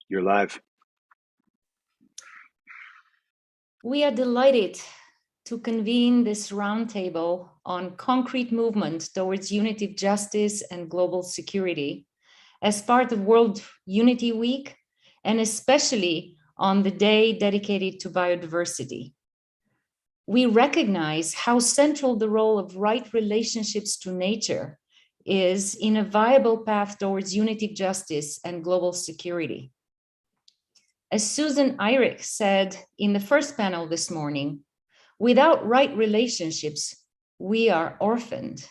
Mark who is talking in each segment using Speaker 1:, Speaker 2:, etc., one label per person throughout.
Speaker 1: You're live.
Speaker 2: We are delighted to convene this roundtable on concrete movement towards unitive justice and global security as part of World Unity Week, and especially on the day dedicated to biodiversity. We recognize how central the role of right relationships to nature is in a viable path towards unitive justice and global security. As Susan Eyrich said in the first panel this morning, without right relationships, we are orphaned.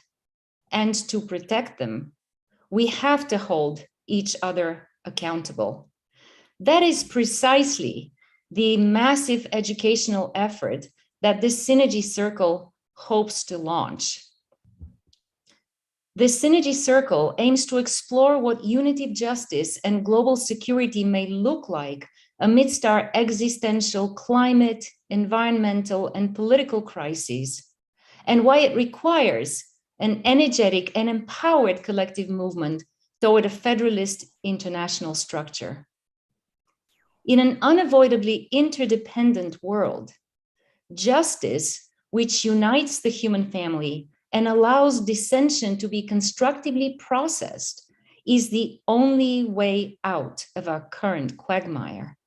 Speaker 2: And to protect them, we have to hold each other accountable. That is precisely the massive educational effort that this Synergy Circle hopes to launch. The Synergy Circle aims to explore what unitive justice and global security may look like amidst our existential climate, environmental, and political crises, and why it requires an energetic and empowered collective movement toward a federalist international structure. In an unavoidably interdependent world, justice, which unites the human family and allows dissension to be constructively processed, is the only way out of our current quagmire.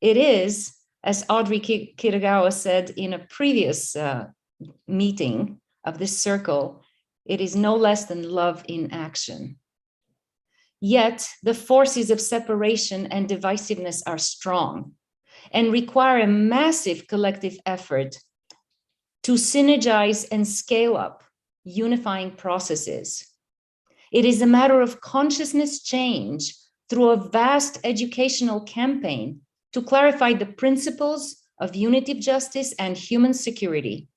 Speaker 2: It is, as Audrey Kitagawa said in a previous meeting of this circle, it is no less than love in action. Yet the forces of separation and divisiveness are strong and require a massive collective effort to synergize and scale up unifying processes. It is a matter of consciousness change through a vast educational campaign to clarify the principles of unitive justice and human security,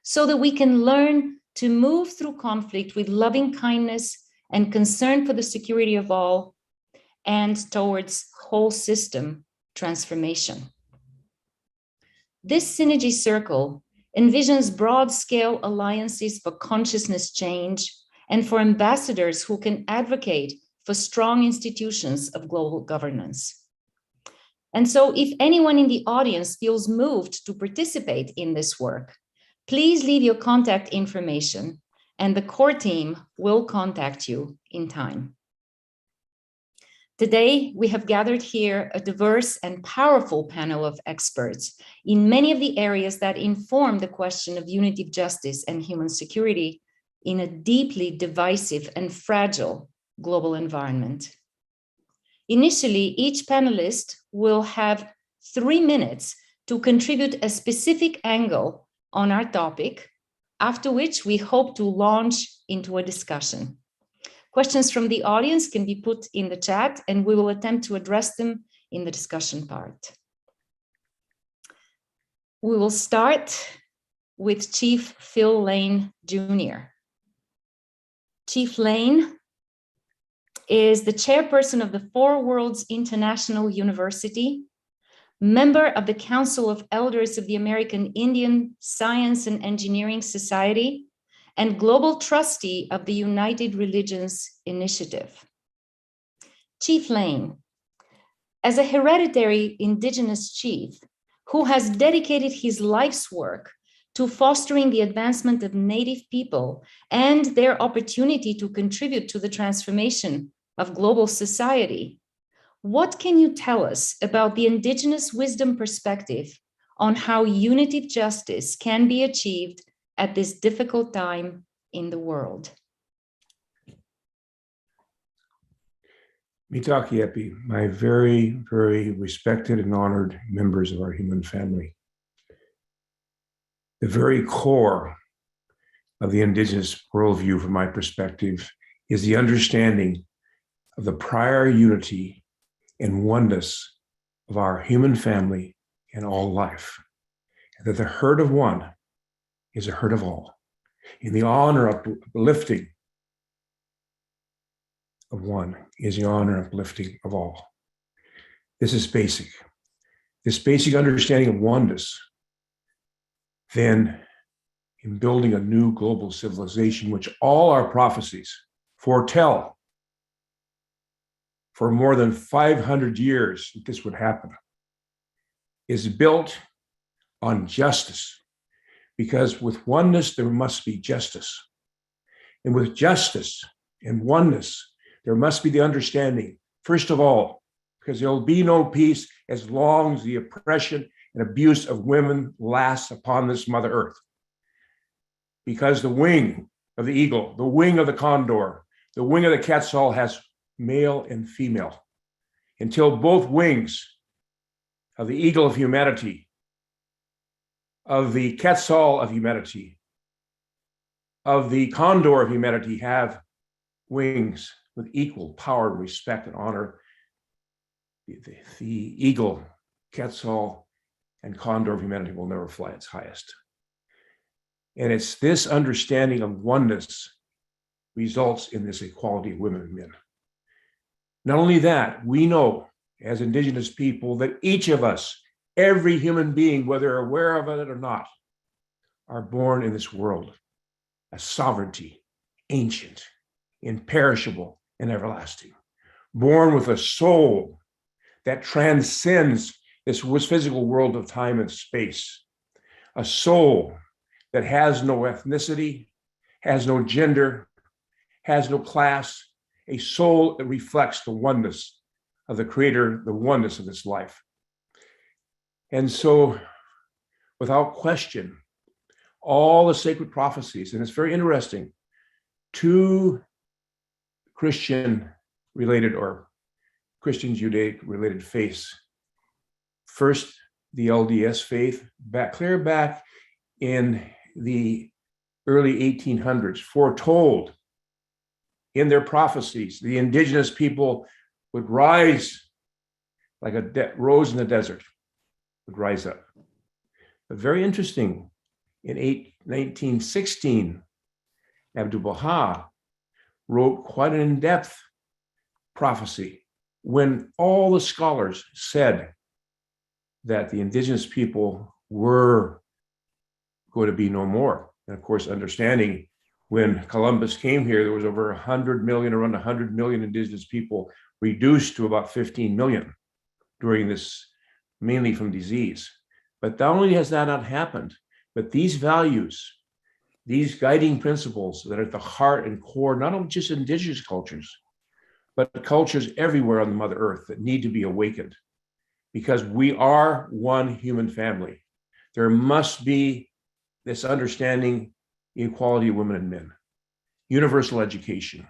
Speaker 2: so that we can learn to move through conflict with loving kindness and concern for the security of all, and towards whole system transformation. This Synergy Circle envisions broad-scale alliances for consciousness change and for ambassadors who can advocate for strong institutions of global governance. And so if anyone in the audience feels moved to participate in this work, please leave your contact information and the core team will contact you in time. Today, we have gathered here a diverse and powerful panel of experts in many of the areas that inform the question of unitive justice and human security in a deeply divisive and fragile global environment. Initially, each panelist will have 3 minutes to contribute a specific angle on our topic, after which we hope to launch into a discussion. Questions from the audience can be put in the chat and we will attempt to address them in the discussion part. We will start with Chief Phil Lane Jr. Chief Lane is the chairperson of the Four Worlds International University, member of the Council of Elders of the American Indian Science and Engineering Society, and global trustee of the United Religions Initiative. Chief Lane, as a hereditary Indigenous chief who has dedicated his life's work to fostering the advancement of Native people and their opportunity to contribute to the transformation of global society, what can you tell us about the Indigenous wisdom perspective on how unitive justice can be achieved at this difficult time in the world?
Speaker 3: Mitaki Epi, my very, very respected and honored members of our human family. The very core of the Indigenous worldview, from my perspective, is the understanding of the prior unity and oneness of our human family and all life, and that the herd of one is a herd of all. In the honor of uplifting of one is the honor and uplifting of all. This is basic. This basic understanding of oneness, then in building a new global civilization, which all our prophecies foretell for more than 500 years that this would happen, is built on justice. Because with oneness, there must be justice. And with justice and oneness, there must be the understanding, first of all, because there will be no peace as long as the oppression and abuse of women lasts upon this Mother Earth. Because the wing of the eagle, the wing of the condor, the wing of the quetzal has male and female. Until both wings of the eagle of humanity, of the quetzal of humanity, of the condor of humanity have wings with equal power, respect, and honor, the eagle, quetzal, and condor of humanity will never fly its highest. And it's this understanding of oneness results in this equality of women and men. Not only that, we know as Indigenous people that each of us, every human being, whether aware of it or not, are born in this world as sovereignty, ancient, imperishable, and everlasting. Born with a soul that transcends this physical world of time and space. A soul that has no ethnicity, has no gender, has no class, a soul that reflects the oneness of the Creator, the oneness of this life. And so, without question, all the sacred prophecies, and it's very interesting, two Christian-related or Christian Judaic related faiths. First, the LDS faith, clear back in the early 1800s, foretold in their prophecies the indigenous people would rise like a rose in the desert, would rise up. But very interesting, in 1916, Abdu'l-Baha wrote quite an in-depth prophecy when all the scholars said that the indigenous people were going to be no more. And of course, understanding when Columbus came here, there was over 100 million, around 100 million indigenous people, reduced to about 15 million during this, mainly from disease. But not only has that not happened, but these values, these guiding principles that are at the heart and core, not only just indigenous cultures, but cultures everywhere on the Mother Earth that need to be awakened, because we are one human family. There must be this understanding, the equality of women and men, universal education,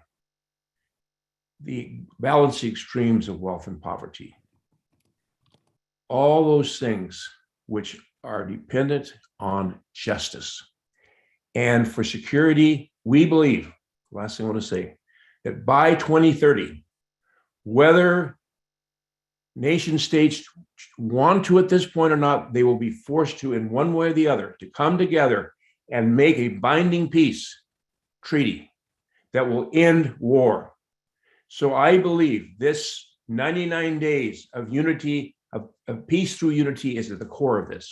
Speaker 3: the balancing extremes of wealth and poverty, all those things which are dependent on justice. And for security, we believe, last thing I want to say, that by 2030, whether nation states want to at this point or not, they will be forced to, in one way or the other, to come together and make a binding peace treaty that will end war. So I believe this 99 days of unity, of peace through unity, is at the core of this.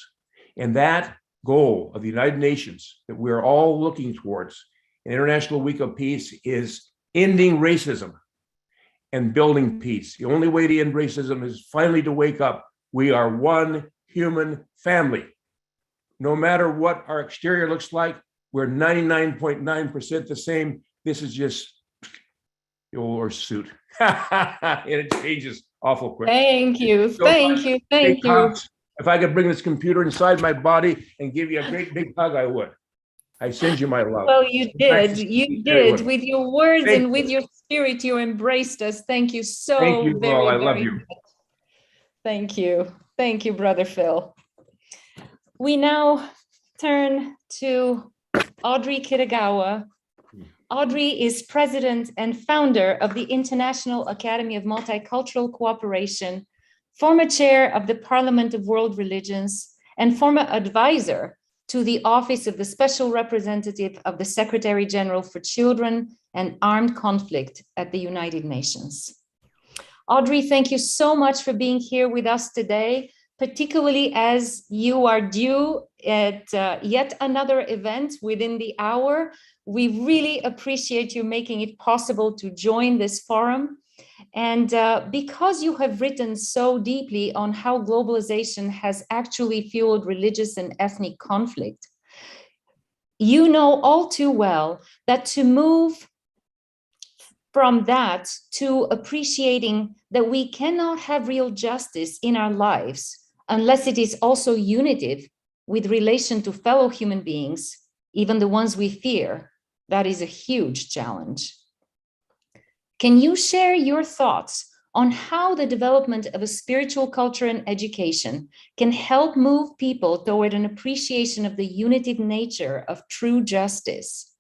Speaker 3: And that goal of the United Nations that we're all looking towards, an International Week of Peace, is ending racism and building peace. The only way to end racism is finally to wake up. We are one human family. No matter what our exterior looks like, we're 99.9% the same. This is just the old suit. And it changes awful quick.
Speaker 2: Thank you,
Speaker 3: So
Speaker 2: thank you, thank you.
Speaker 3: If I could bring this computer inside my body and give you a great big hug, I would. I send you my love.
Speaker 2: Well, you did. With your words and with your spirit, you embraced us. Thank you so
Speaker 3: Thank you
Speaker 2: very,
Speaker 3: all. I
Speaker 2: very
Speaker 3: love you.
Speaker 2: much. Thank you. Thank you, Brother Phil. We now turn to Audrey Kitagawa. Audrey is president and founder of the International Academy of Multicultural Cooperation, former chair of the Parliament of World Religions, and former advisor to the Office of the Special Representative of the Secretary General for Children and Armed Conflict at the United Nations. Audrey, thank you so much for being here with us today, particularly as you are due at yet another event within the hour. We really appreciate you making it possible to join this forum. And because you have written so deeply on how globalization has actually fueled religious and ethnic conflict, you know all too well that to move from that to appreciating that we cannot have real justice in our lives unless it is also unitive with relation to fellow human beings, even the ones we fear, that is a huge challenge. Can you share your thoughts on how the development of a spiritual culture and education can help move people toward an appreciation of the unitive nature of true justice?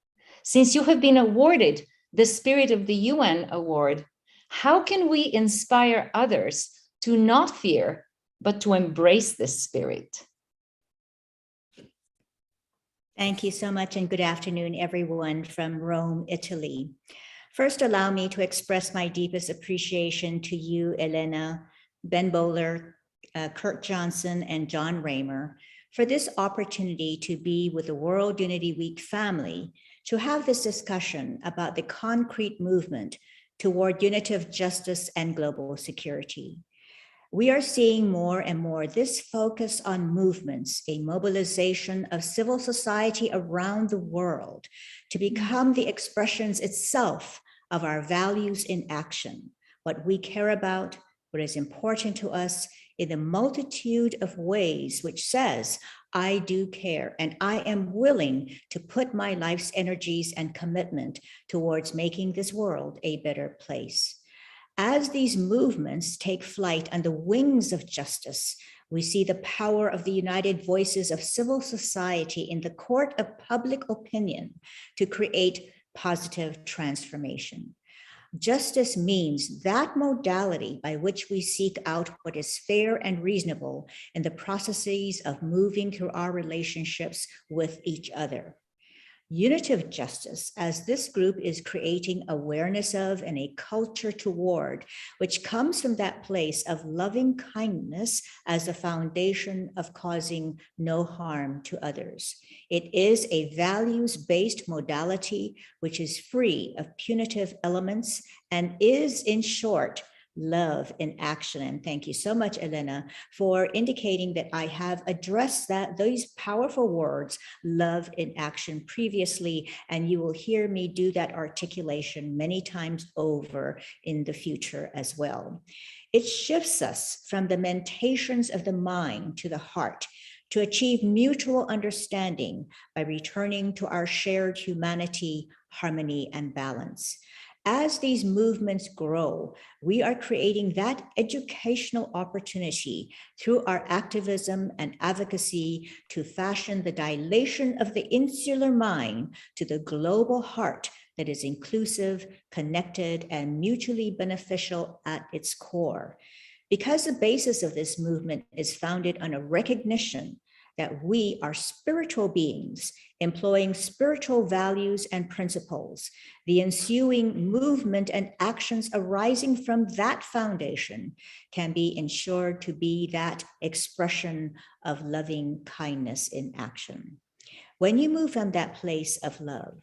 Speaker 2: Since you have been awarded the Spirit of the UN Award, how can we inspire others to not fear, but to embrace this spirit?
Speaker 1: Thank you so much, and good afternoon, everyone from Rome, Italy. First, allow me to express my deepest appreciation to you, Elena, Ben Bowler, Kurt Johnson, and John Raymer for this opportunity to be with the World Unity Week family to have this discussion about the concrete movement toward unitive justice and global security. We are seeing more and more this focus on movements, a mobilization of civil society around the world to become the expressions itself of our values in action, what we care about, what is important to us in the multitude of ways which says, I do care and I am willing to put my life's energies and commitment towards making this world a better place. As these movements take flight on the wings of justice, we see the power of the united voices of civil society in the court of public opinion to create positive transformation. Justice means that modality by which we seek out what is fair and reasonable in the processes of moving through our relationships with each other. Unitive justice, as this group is creating awareness of and a culture toward, which comes from that place of loving kindness as a foundation of causing no harm to others. It is a values-based modality which is free of punitive elements and is, in short, love in action. And thank you so much, Elena, for indicating that I have addressed those powerful words, love in action, previously, and you will hear me do that articulation many times over in the future as well. It shifts us from the mentations of the mind to the heart to achieve mutual understanding by returning to our shared humanity, harmony, and balance. As these movements grow, we are creating that educational opportunity through our activism and advocacy to fashion the dilation of the insular mind to the global heart that is inclusive, connected, and mutually beneficial at its core. Because the basis of this movement is founded on a recognition that we are spiritual beings employing spiritual values and principles. The ensuing movement and actions arising from that foundation can be ensured to be that expression of loving kindness in action. When you move from that place of love,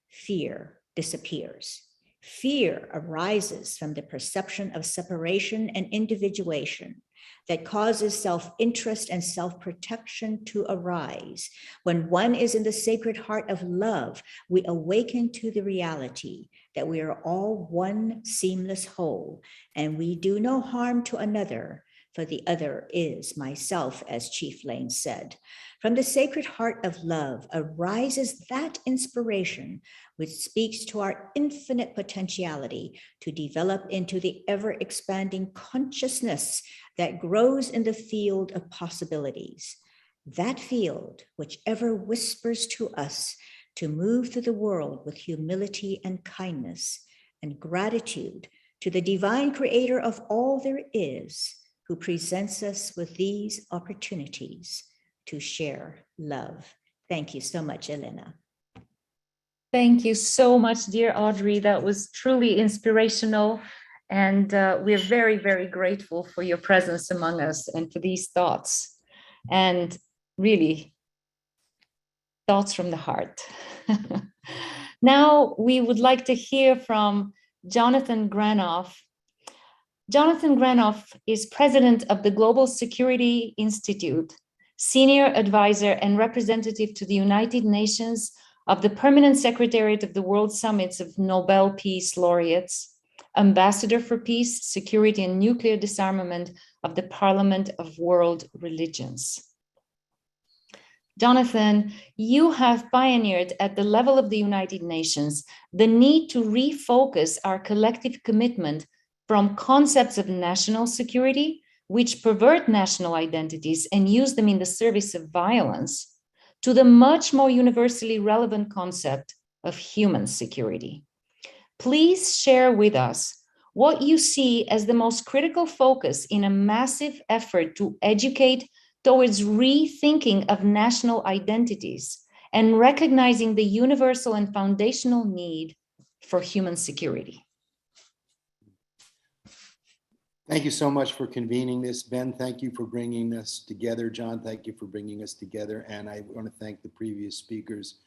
Speaker 1: fear disappears. Fear arises from the perception of separation and individuation that causes self-interest and self-protection to arise. When one is in the sacred heart of love, we awaken to the reality that we are all one seamless whole, and we do no harm to another, for the other is myself, as Chief Lane said. From the sacred heart of love arises that inspiration which speaks to our infinite potentiality to develop into the ever-expanding consciousness that grows in the field of possibilities. That field, which ever whispers to us to move through the world with humility and kindness and gratitude to the divine creator of all there is, who presents us with these opportunities to share love. Thank you so much, Elena.
Speaker 2: Thank you so much, dear Audrey. That was truly inspirational. And we're very, very grateful for your presence among us and for these thoughts. And really, thoughts from the heart. Now, we would like to hear from Jonathan Granoff, Jonathan Granoff is president of the Global Security Institute, senior advisor and representative to the United Nations of the Permanent Secretariat of the World Summits of Nobel Peace Laureates, ambassador for peace, security, and nuclear disarmament of the Parliament of World Religions. Jonathan, you have pioneered at the level of the United Nations the need to refocus our collective commitment from concepts of national security, which pervert national identities and use them in the service of violence, to the much more universally relevant concept of human security. Please share with us what you see as the most critical focus in a massive effort to educate towards rethinking of national identities and recognizing the universal and foundational need for human security.
Speaker 4: Thank you so much for convening this. Ben, thank you for bringing us together. John, thank you for bringing us together. And I want to thank the previous speakers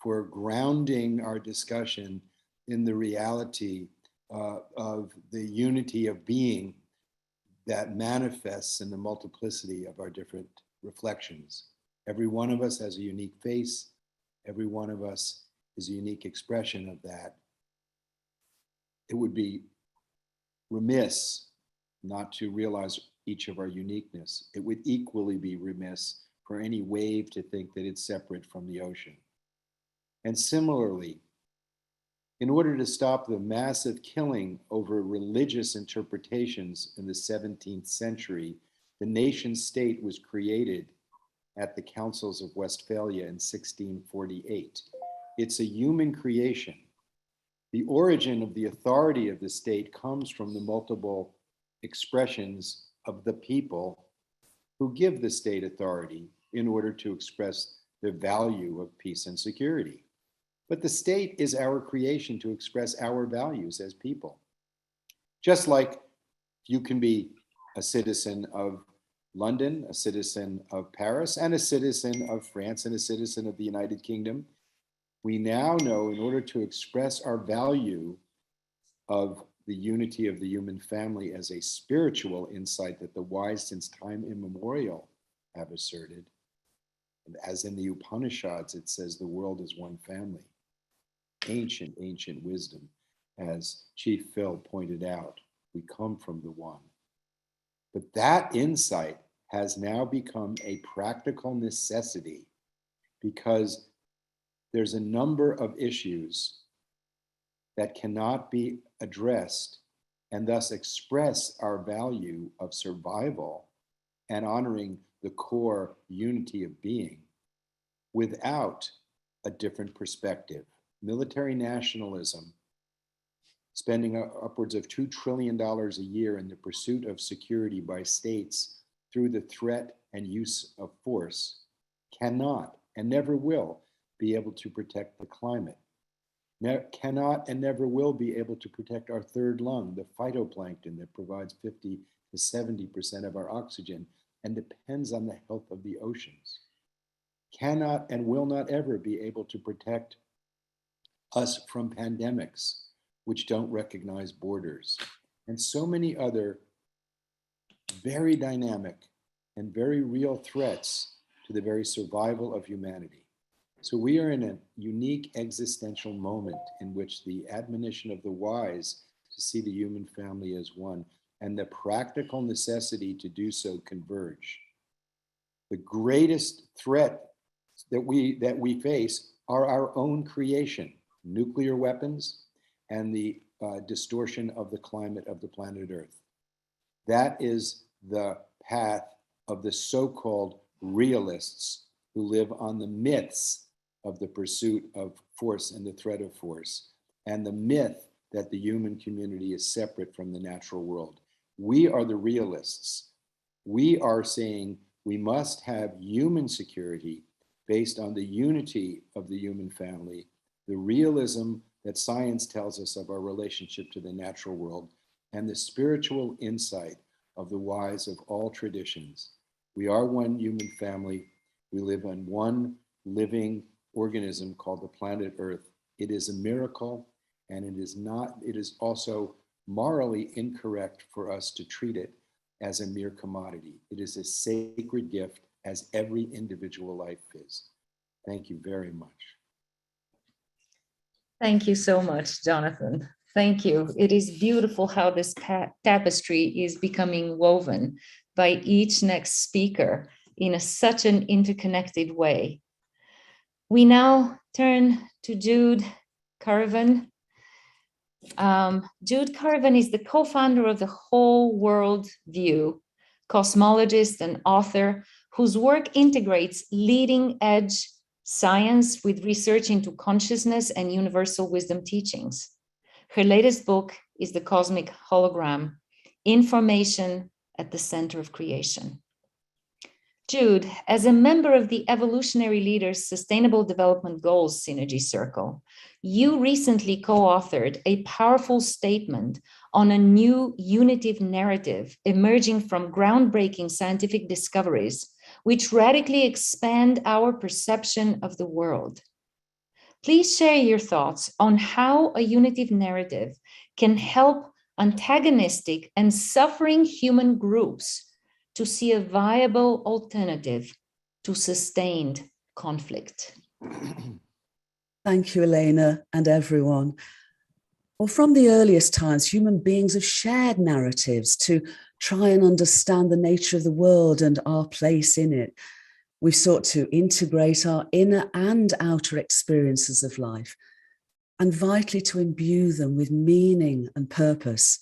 Speaker 4: for grounding our discussion in the reality of the unity of being that manifests in the multiplicity of our different reflections. Every one of us has a unique face. Every one of us is a unique expression of that. It would be remiss not to realize each of our uniqueness. It would equally be remiss for any wave to think that it's separate from the ocean. And similarly, in order to stop the massive killing over religious interpretations in the 17th century, the nation state was created at the Councils of Westphalia in 1648. It's a human creation. The origin of the authority of the state comes from the multiple expressions of the people who give the state authority in order to express the value of peace and security. But the state is our creation to express our values as people. Just like you can be a citizen of London, a citizen of Paris, and a citizen of France, and a citizen of the United Kingdom, we now know in order to express our value of the unity of the human family as a spiritual insight that the wise since time immemorial have asserted, and as in the Upanishads, it says the world is one family. Ancient wisdom, as Chief Phil pointed out, we come from the one. But that insight has now become a practical necessity because there's a number of issues that cannot be addressed and thus express our value of survival and honoring the core unity of being without a different perspective. Military nationalism, spending upwards of $2 trillion a year in the pursuit of security by states through the threat and use of force, cannot and never will be able to protect the climate. Cannot and never will be able to protect our third lung, the phytoplankton that provides 50 to 70% of our oxygen and depends on the health of the oceans. Cannot and will not ever be able to protect us from pandemics, which don't recognize borders, and so many other very dynamic and very real threats to the very survival of humanity. So we are in a unique existential moment in which the admonition of the wise to see the human family as one and the practical necessity to do so converge. The greatest threat that we face are our own creation, nuclear weapons, and the distortion of the climate of the planet Earth. That is the path of the so-called realists who live on the myths of the pursuit of force and the threat of force, and the myth that the human community is separate from the natural world. We are the realists. We are saying we must have human security based on the unity of the human family, the realism that science tells us of our relationship to the natural world, and the spiritual insight of the wise of all traditions. We are one human family. We live on one living organism called the planet Earth. It is a miracle, and it is also morally incorrect for us to treat it as a mere commodity. It is a sacred gift, as every individual life is. Thank you very much.
Speaker 2: Thank you so much, Jonathan. Thank you. It is beautiful how this tapestry is becoming woven by each next speaker in such an interconnected way. We now turn to Jude Curven. Jude Curven is the co-founder of the Whole World View, cosmologist and author whose work integrates leading-edge science with research into consciousness and universal wisdom teachings. Her latest book is The Cosmic Hologram, Information at the Center of Creation. Jude, as a member of the Evolutionary Leaders Sustainable Development Goals Synergy Circle, you recently co-authored a powerful statement on a new unitive narrative emerging from groundbreaking scientific discoveries, which radically expand our perception of the world. Please share your thoughts on how a unitive narrative can help antagonistic and suffering human groups to see a viable alternative to sustained conflict.
Speaker 5: Thank you, Elena, and everyone. Well, from the earliest times, human beings have shared narratives to try and understand the nature of the world and our place in it. We've sought to integrate our inner and outer experiences of life, and vitally to imbue them with meaning and purpose.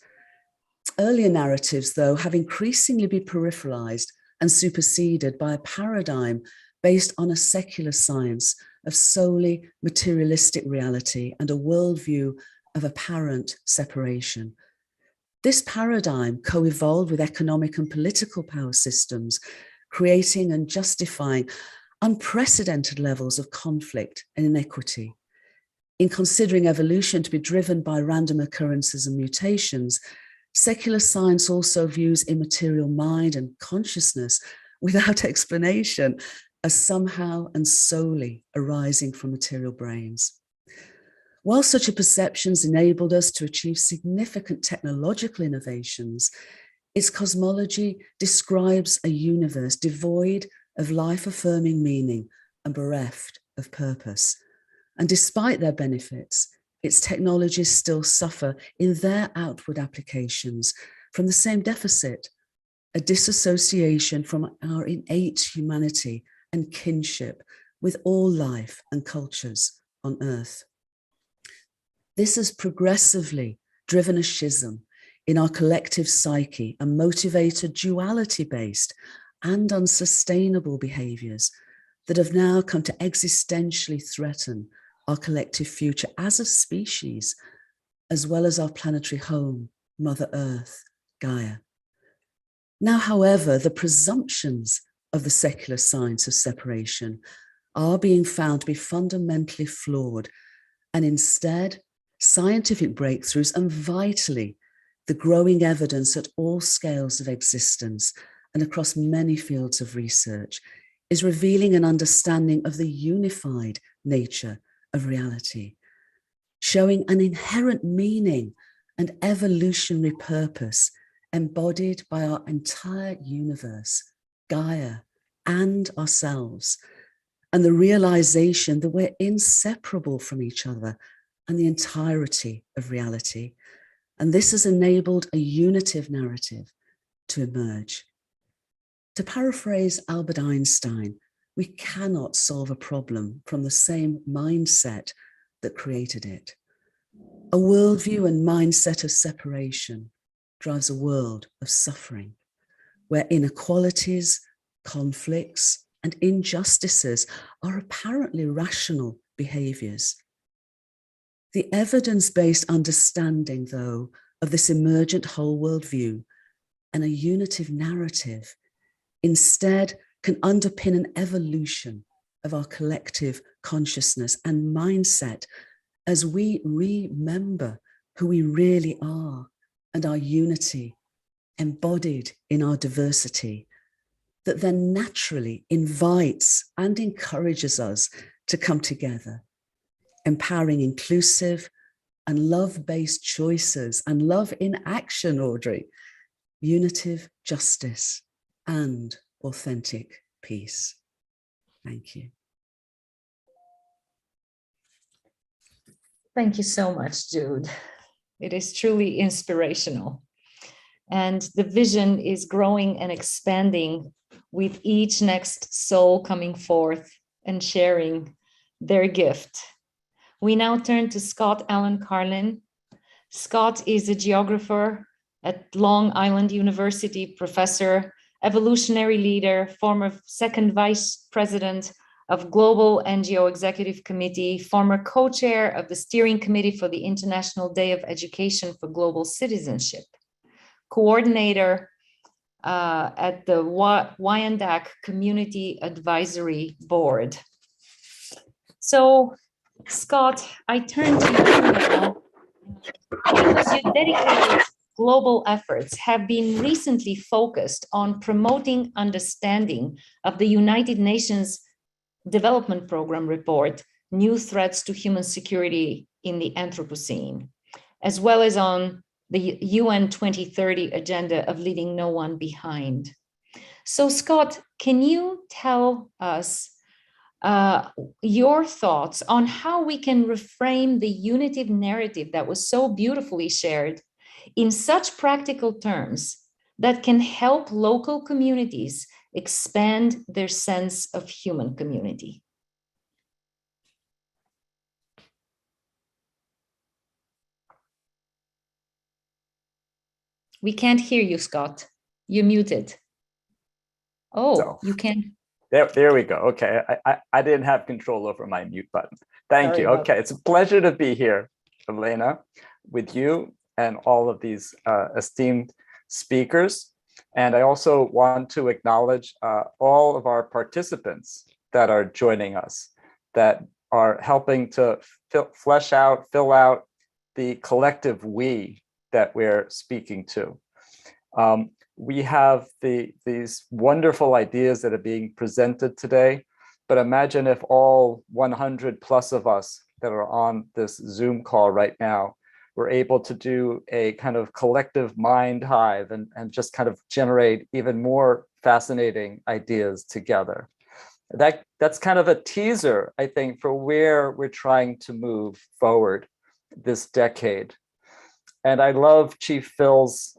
Speaker 5: Earlier narratives, though, have increasingly been peripheralized and superseded by a paradigm based on a secular science of solely materialistic reality and a worldview of apparent separation. This paradigm co-evolved with economic and political power systems, creating and justifying unprecedented levels of conflict and inequity. In considering evolution to be driven by random occurrences and mutations, secular science also views immaterial mind and consciousness without explanation as somehow and solely arising from material brains. While such a perceptions enabled us to achieve significant technological innovations, its cosmology describes a universe devoid of life-affirming meaning and bereft of purpose. And despite their benefits, its technologies still suffer in their outward applications from the same deficit, a disassociation from our innate humanity and kinship with all life and cultures on Earth. This has progressively driven a schism in our collective psyche and motivated duality-based and unsustainable behaviors that have now come to existentially threaten our collective future as a species, as well as our planetary home, Mother Earth, Gaia. Now, however, the presumptions of the secular science of separation are being found to be fundamentally flawed, and instead, scientific breakthroughs and vitally the growing evidence at all scales of existence and across many fields of research is revealing an understanding of the unified nature of reality, showing an inherent meaning and evolutionary purpose embodied by our entire universe, Gaia, and ourselves, and the realization that we're inseparable from each other and the entirety of reality. And this has enabled a unitive narrative to emerge. To paraphrase Albert Einstein, we cannot solve a problem from the same mindset that created it. A worldview and mindset of separation drives a world of suffering, where inequalities, conflicts, and injustices are apparently rational behaviors. The evidence-based understanding, though, of this emergent whole world view and a unitive narrative instead can underpin an evolution of our collective consciousness and mindset as we remember who we really are and our unity embodied in our diversity, that then naturally invites and encourages us to come together, empowering inclusive, and love-based choices and love in action, Audrey, unitive justice and authentic peace. Thank you.
Speaker 2: Thank you so much, Jude. It is truly inspirational. And the vision is growing and expanding with each next soul coming forth and sharing their gift. We now turn to Scott Allen Carlin. Scott is a geographer at Long Island University, professor, evolutionary leader, former second vice president of Global NGO Executive Committee, former co-chair of the Steering Committee for the International Day of Education for Global Citizenship, coordinator at the Wyandotte Community Advisory Board. So, Scott, I turn to you now because your dedicated global efforts have been recently focused on promoting understanding of the United Nations Development Program report, New Threats to Human Security in the Anthropocene, as well as on the UN 2030 agenda of leaving no one behind. So, Scott, can you tell us your thoughts on how we can reframe the unitive narrative that was so beautifully shared in such practical terms that can help local communities expand their sense of human community? We can't hear you, Scott. You're muted. Oh,
Speaker 6: So,
Speaker 2: you can.
Speaker 6: There we go. Okay, I didn't have control over my mute button. Thank
Speaker 2: Sorry
Speaker 6: you.
Speaker 2: about
Speaker 6: Okay, it's a pleasure to be here, Elena, with you and all of these esteemed speakers. And I also want to acknowledge all of our participants that are joining us, that are helping to fill out the collective we that we're speaking to. We have these wonderful ideas that are being presented today, but imagine if all 100 plus of us that are on this Zoom call right now were able to do a kind of collective mind hive and just kind of generate even more fascinating ideas together. That's kind of a teaser, I think, for where we're trying to move forward this decade. And I love Chief Phil's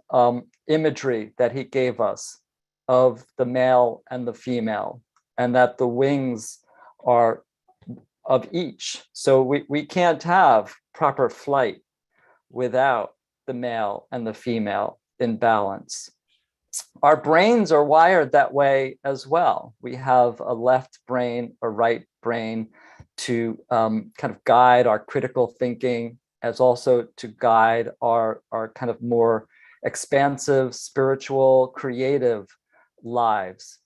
Speaker 6: imagery that he gave us of the male and the female, and that the wings are of each. So we can't have proper flight without the male and the female in balance. Our brains are wired that way as well. We have a left brain, a right brain to kind of guide our critical thinking, as also to guide our kind of more expansive, spiritual, creative lives.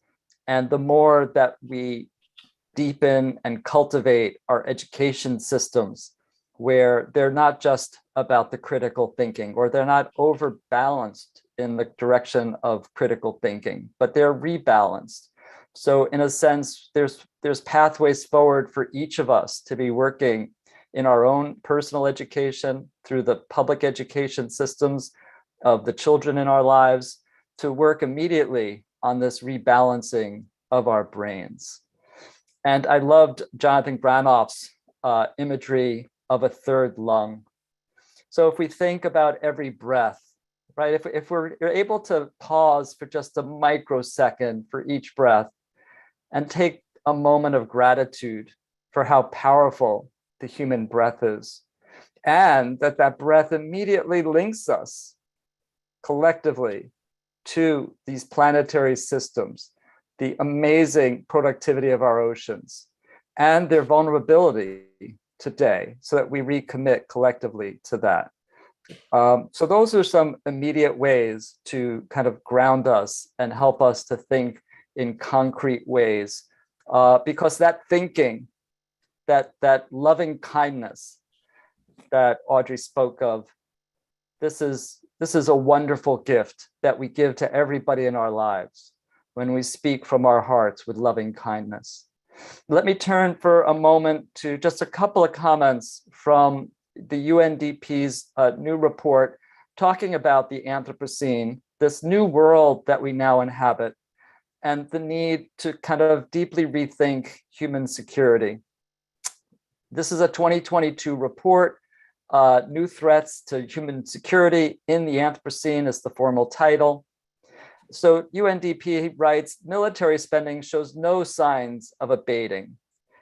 Speaker 6: And the more that we deepen and cultivate our education systems, where they're not just about the critical thinking, or they're not overbalanced in the direction of critical thinking, but they're rebalanced. So in a sense, there's pathways forward for each of us to be working in our own personal education, through the public education systems of the children in our lives, to work immediately on this rebalancing of our brains. And I loved Jonathan Granoff's imagery of a third lung. So if we think about every breath, right, if we're able to pause for just a microsecond for each breath and take a moment of gratitude for how powerful the human breath is, and that breath immediately links us collectively to these planetary systems, the amazing productivity of our oceans, and their vulnerability today, so that we recommit collectively to that. So those are some immediate ways to kind of ground us and help us to think in concrete ways, because that thinking, that loving kindness that Audrey spoke of, this is a wonderful gift that we give to everybody in our lives when we speak from our hearts with loving kindness. Let me turn for a moment to just a couple of comments from the UNDP's new report talking about the Anthropocene, this new world that we now inhabit, and the need to kind of deeply rethink human security. This is a 2022 report. New Threats to Human Security in the Anthropocene is the formal title. So UNDP writes, military spending shows no signs of abating.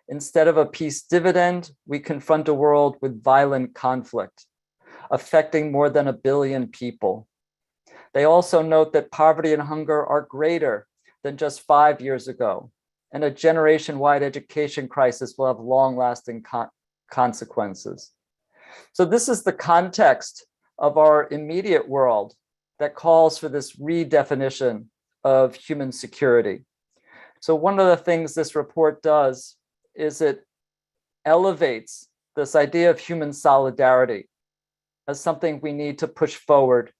Speaker 6: Instead of a peace dividend, we confront a world with violent conflict, affecting more than 1 billion people. They also note that poverty and hunger are greater than just 5 years ago, and a generation-wide education crisis will have long-lasting consequences. So this is the context of our immediate world that calls for this redefinition of human security. So one of the things this report does is it elevates this idea of human solidarity as something we need to push forward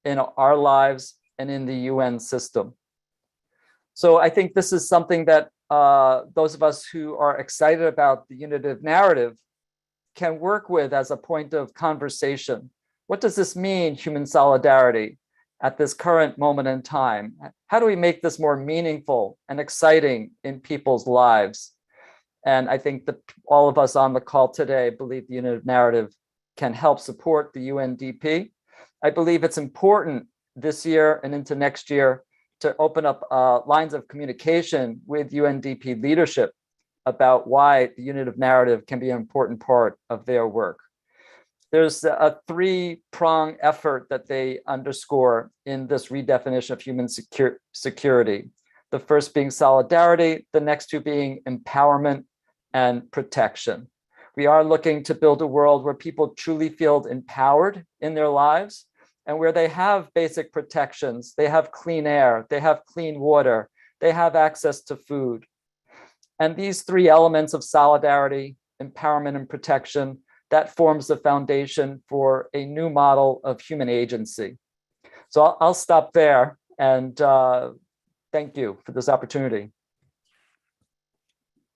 Speaker 6: in our lives and in the UN system. So I think this is something that those of us who are excited about the Unitive narrative can work with as a point of conversation. What does this mean, human solidarity, at this current moment in time? How do we make this more meaningful and exciting in people's lives? And I think that all of us on the call today believe the Unitive narrative can help support the UNDP. I believe it's important this year and into next year to open up lines of communication with UNDP leadership about why the Unitive narrative can be an important part of their work. There's a three-prong effort that they underscore in this redefinition of human security. The first being solidarity, the next two being empowerment and protection. We are looking to build a world where people truly feel empowered in their lives and where they have basic protections. They have clean air, they have clean water, they have access to food. And these three elements of solidarity, empowerment, and protection, that forms the foundation for a new model of human agency. So I'll stop there, and thank you for this opportunity.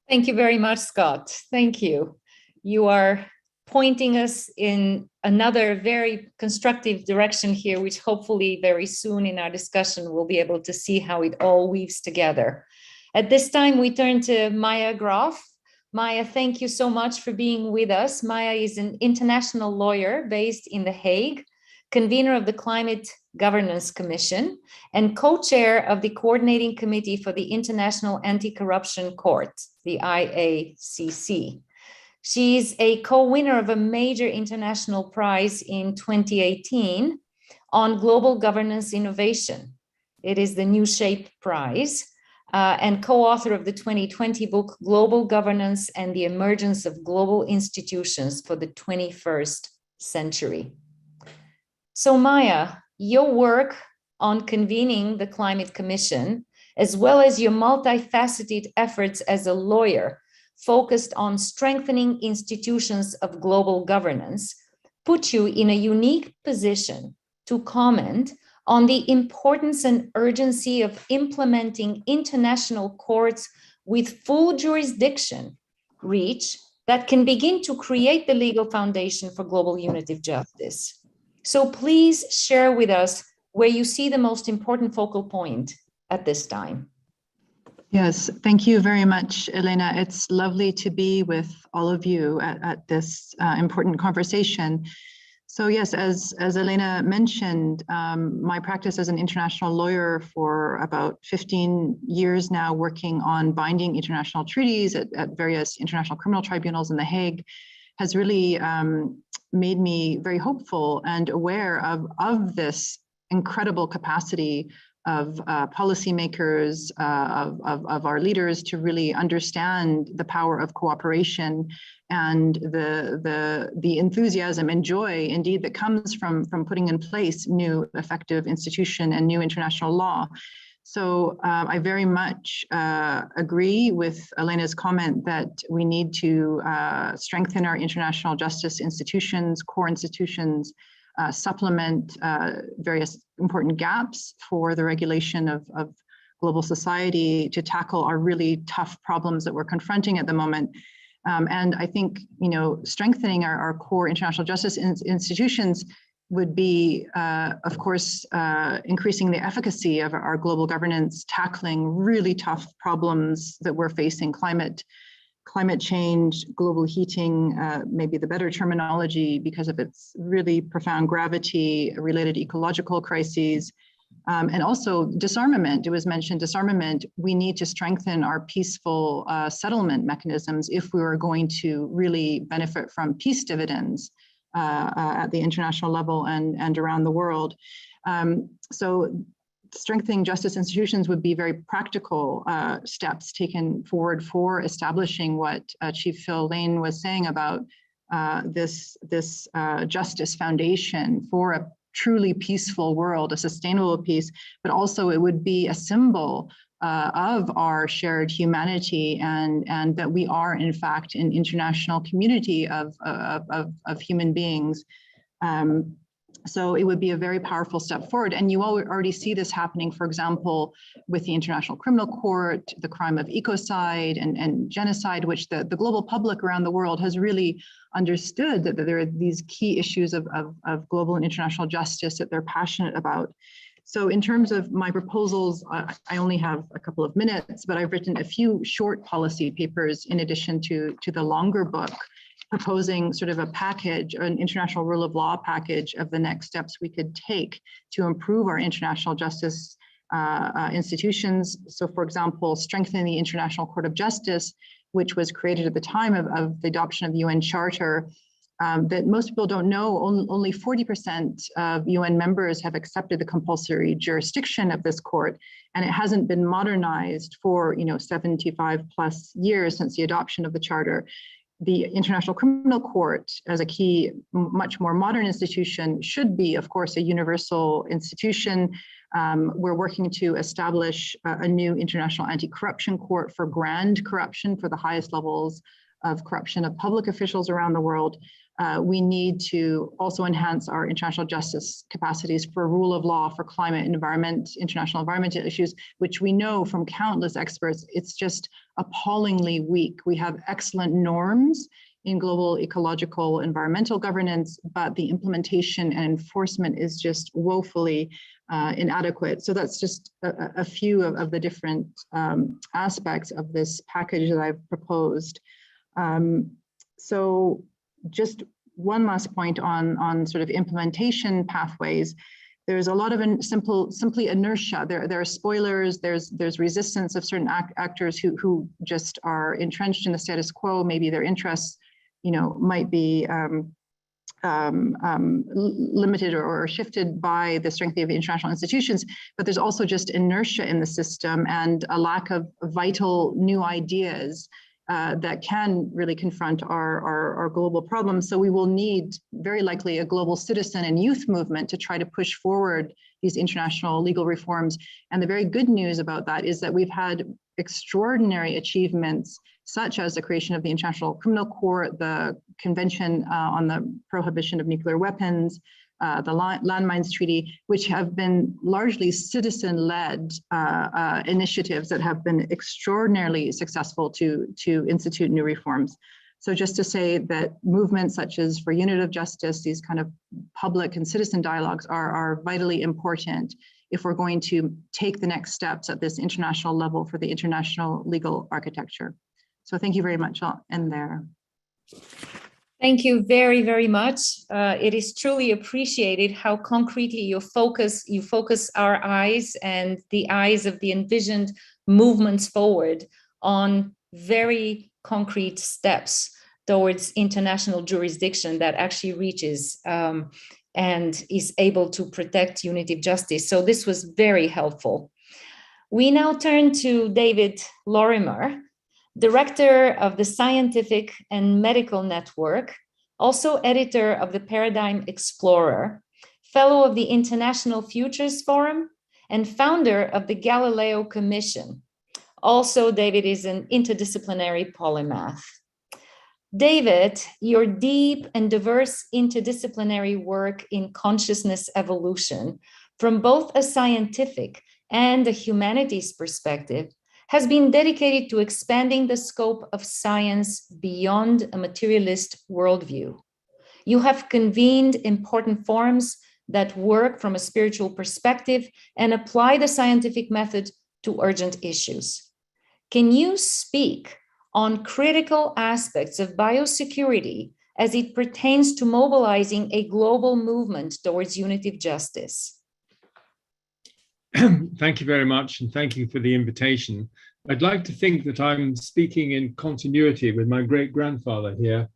Speaker 2: Thank you very much, Scott. Thank you. You are pointing us in another very constructive direction here, which hopefully very soon in our discussion we'll be able to see how it all weaves together. At this time, we turn to Maya Graf. Maya, thank you so much for being with us. Maya is an international lawyer based in The Hague, convener of the Climate Governance Commission, and co-chair of the Coordinating Committee for the International Anti-Corruption Court, the IACC. She's a co-winner of a major international prize in 2018 on global governance innovation. It is the New Shape Prize. And co-author of the 2020 book, Global Governance and the Emergence of Global Institutions for the 21st Century. So Maya, your work on convening the Climate Commission, as well as your multifaceted efforts as a lawyer focused on strengthening institutions of global governance, put you in a unique position to comment on the importance and urgency of implementing international courts with full jurisdiction reach that can begin to create the legal foundation for global unitive justice. So please share with us where you see the most important focal point at this time.
Speaker 7: Yes, thank you very much, Elena. It's lovely to be with all of you at this important conversation. So yes, as Elena mentioned, my practice as an international lawyer for about 15 years now, working on binding international treaties at various international criminal tribunals in The Hague, has really made me very hopeful and aware of this incredible capacity of policymakers, of our leaders to really understand the power of cooperation and the enthusiasm and joy indeed that comes from putting in place new effective institution and new international law. So I very much agree with Elena's comment that we need to strengthen our international justice institutions, core institutions, supplement various important gaps for the regulation of global society to tackle our really tough problems that we're confronting at the moment. And I think, strengthening our core international justice institutions would be, of course, increasing the efficacy of our global governance, tackling really tough problems that we're facing, climate change, global heating, maybe the better terminology because of its really profound gravity, related ecological crises, and also disarmament. It was mentioned disarmament. We need to strengthen our peaceful settlement mechanisms if we are going to really benefit from peace dividends at the international level and around the world. So strengthening justice institutions would be very practical steps taken forward for establishing what Chief Phil Lane was saying about this justice foundation for a truly peaceful world, a sustainable peace, but also it would be a symbol of our shared humanity and that we are in fact an international community of human beings. So it would be a very powerful step forward. And you already see this happening, for example, with the International Criminal Court, the crime of ecocide and genocide, which the global public around the world has really understood that there are these key issues of global and international justice that they're passionate about. So in terms of my proposals, I only have a couple of minutes, but I've written a few short policy papers in addition to the longer book, proposing sort of a package, an international rule of law package of the next steps we could take to improve our international justice institutions. So for example, strengthening the International Court of Justice, which was created at the time of the adoption of the UN Charter, that most people don't know, only 40% of UN members have accepted the compulsory jurisdiction of this court, and it hasn't been modernized for 75 plus years since the adoption of the Charter. The International Criminal Court, as a key, much more modern institution, should be, of course, a universal institution. We're working to establish a new international anti-corruption court for grand corruption, for the highest levels of corruption of public officials around the world. We need to also enhance our international justice capacities for rule of law, for climate and environment, international environmental issues, which we know from countless experts, it's just appallingly weak. We have excellent norms in global ecological environmental governance, but the implementation and enforcement is just woefully inadequate. So that's just a few of the different aspects of this package that I've proposed. So just one last point on sort of implementation pathways. There's a lot of simply inertia. There are spoilers. There's resistance of certain actors who just are entrenched in the status quo. Maybe their interests, might be limited or shifted by the strength of international institutions. But there's also just inertia in the system and a lack of vital new ideas that can really confront our global problems. So we will need very likely a global citizen and youth movement to try to push forward these international legal reforms. And the very good news about that is that we've had extraordinary achievements, such as the creation of the International Criminal Court, the Convention on the Prohibition of Nuclear Weapons, the Landmines Treaty, which have been largely citizen-led initiatives that have been extraordinarily successful to institute new reforms. So just to say that movements such as for Unitive Justice, these kind of public and citizen dialogues are vitally important if we're going to take the next steps at this international level for the international legal architecture. So thank you very much. I'll end there.
Speaker 2: Thank you very, very much. It is truly appreciated how concretely you focus our eyes and the eyes of the envisioned movements forward on very concrete steps towards international jurisdiction that actually reaches and is able to protect unitive justice. So this was very helpful. We now turn to David Lorimer, Director of the Scientific and Medical Network, also editor of the Paradigm Explorer, fellow of the International Futures Forum, and founder of the Galileo Commission. Also, David is an interdisciplinary polymath. David, your deep and diverse interdisciplinary work in consciousness evolution, from both a scientific and a humanities perspective, has been dedicated to expanding the scope of science beyond a materialist worldview. You have convened important forums that work from a spiritual perspective and apply the scientific method to urgent issues. Can you speak on critical aspects of biosecurity as it pertains to mobilizing a global movement towards unitive justice?
Speaker 8: Thank you very much, and thank you for the invitation. I'd like to think that I'm speaking in continuity with my great-grandfather here,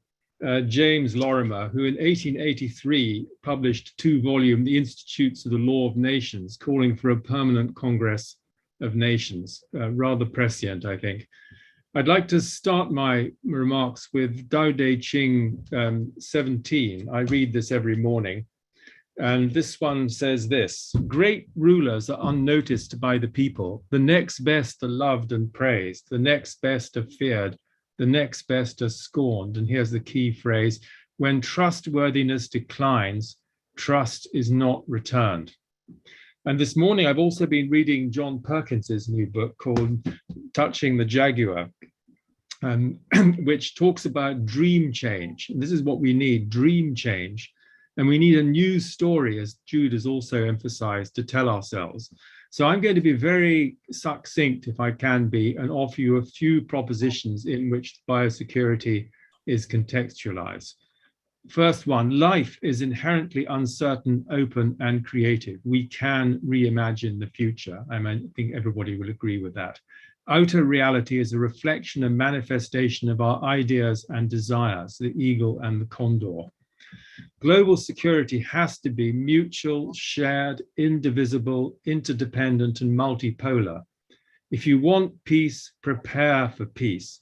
Speaker 8: James Lorimer, who in 1883 published 2-volume The Institutes of the Law of Nations, calling for a permanent Congress of Nations. Rather prescient, I think. I'd like to start my remarks with Tao Te Ching 17. I read this every morning. And this one says this: great rulers are unnoticed by the people. The next best are loved and praised. The next best are feared. The next best are scorned. And here's the key phrase: when trustworthiness declines, trust is not returned. And this morning, I've also been reading John Perkins's new book called Touching the Jaguar, which talks about dream change. And this is what we need, dream change. And we need a new story, as Jude has also emphasized, to tell ourselves. So I'm going to be very succinct, if I can be, and offer you a few propositions in which biosecurity is contextualized. First one, life is inherently uncertain, open, and creative. We can reimagine the future. I think everybody will agree with that. Outer reality is a reflection and manifestation of our ideas and desires, the eagle and the condor. Global security has to be mutual, shared, indivisible, interdependent, and multipolar. If you want peace, prepare for peace.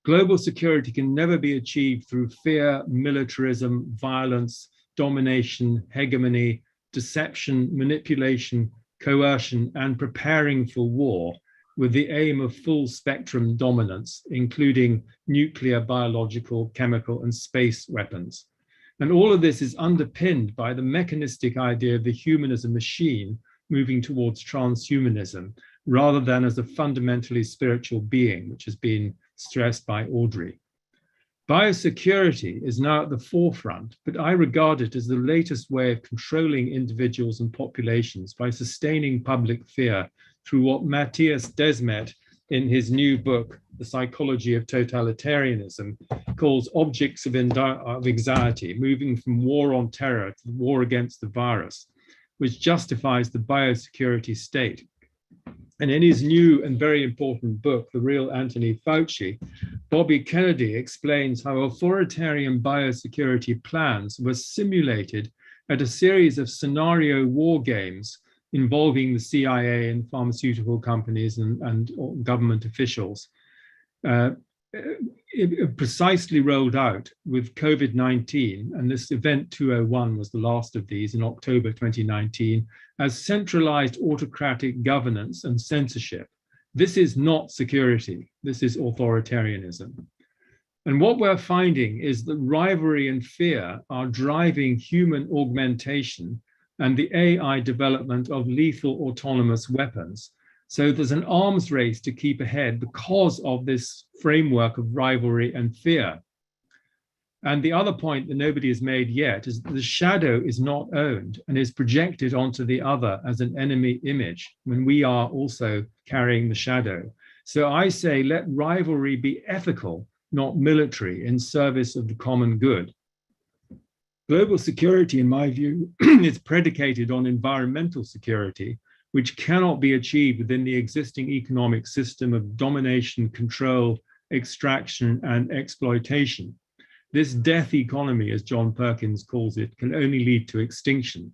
Speaker 8: Global security can never be achieved through fear, militarism, violence, domination, hegemony, deception, manipulation, coercion, and preparing for war, with the aim of full spectrum dominance, including nuclear, biological, chemical, and space weapons. And all of this is underpinned by the mechanistic idea of the human as a machine moving towards transhumanism, rather than as a fundamentally spiritual being, which has been stressed by Audrey. Biosecurity is now at the forefront, but I regard it as the latest way of controlling individuals and populations by sustaining public fear through what Matthias Desmet, in his new book, The Psychology of Totalitarianism, calls objects of anxiety, moving from war on terror to the war against the virus, which justifies the biosecurity state. And in his new and very important book, The Real Anthony Fauci, Bobby Kennedy explains how authoritarian biosecurity plans were simulated at a series of scenario war games involving the CIA and pharmaceutical companies and government officials, precisely rolled out with COVID-19. And this event 201 was the last of these in October 2019, as centralized autocratic governance and censorship. This is not security, this is authoritarianism. And what we're finding is that rivalry and fear are driving human augmentation and the AI development of lethal autonomous weapons. So there's an arms race to keep ahead because of this framework of rivalry and fear. And the other point that nobody has made yet is that the shadow is not owned and is projected onto the other as an enemy image when we are also carrying the shadow. So I say, let rivalry be ethical, not military, in service of the common good. Global security, in my view, is predicated on environmental security, which cannot be achieved within the existing economic system of domination, control, extraction, and exploitation. This death economy, as John Perkins calls it, can only lead to extinction.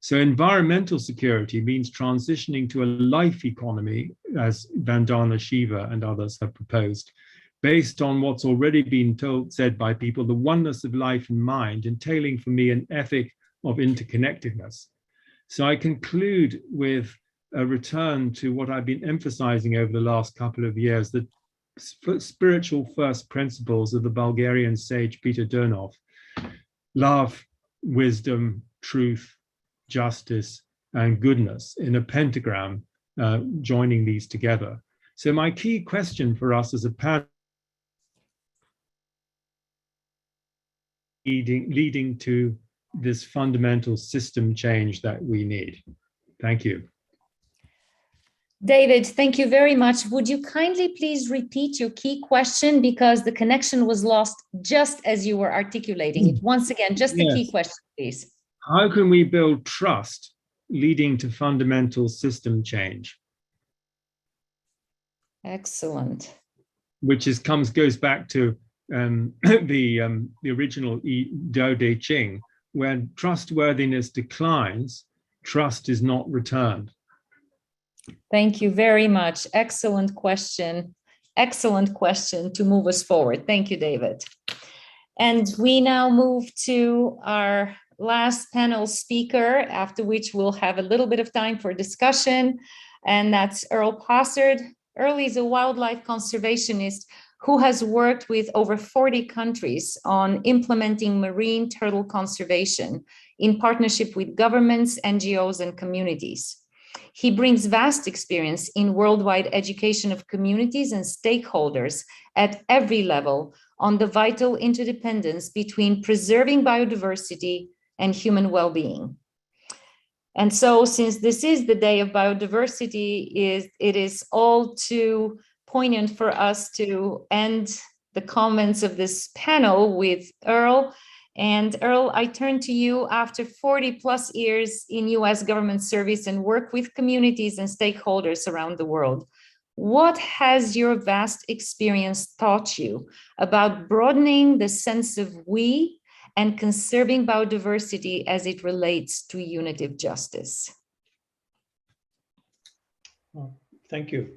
Speaker 8: So environmental security means transitioning to a life economy, as Vandana Shiva and others have proposed, based on what's already been said by people, the oneness of life and mind, entailing for me an ethic of interconnectedness. So I conclude with a return to what I've been emphasizing over the last couple of years, the spiritual first principles of the Bulgarian sage Peter Durnov: love, wisdom, truth, justice, and goodness in a pentagram joining these together. So my key question for us as a panel leading to this fundamental system change that we need. Thank you.
Speaker 2: David, thank you very much. Would you kindly please repeat your key question, because the connection was lost just as you were articulating it. Once again, just the key question, please.
Speaker 8: How can we build trust leading to fundamental system change?
Speaker 2: Excellent.
Speaker 8: Which goes back to the original Dao De Ching. When trustworthiness declines, trust is not returned.
Speaker 2: Thank you very much. Excellent question. Excellent question to move us forward. Thank you, David. And we now move to our last panel speaker, after which we'll have a little bit of time for discussion. And that's Earl Possard. Earl is a wildlife conservationist who has worked with over 40 countries on implementing marine turtle conservation in partnership with governments, NGOs, and communities. He brings vast experience in worldwide education of communities and stakeholders at every level on the vital interdependence between preserving biodiversity and human well-being. And so, since this is the Day of Biodiversity, it is all too poignant for us to end the comments of this panel with Earl. And Earl, I turn to you. After 40 plus years in US government service and work with communities and stakeholders around the world, what has your vast experience taught you about broadening the sense of we and conserving biodiversity as it relates to unitive justice?
Speaker 9: Well, thank you.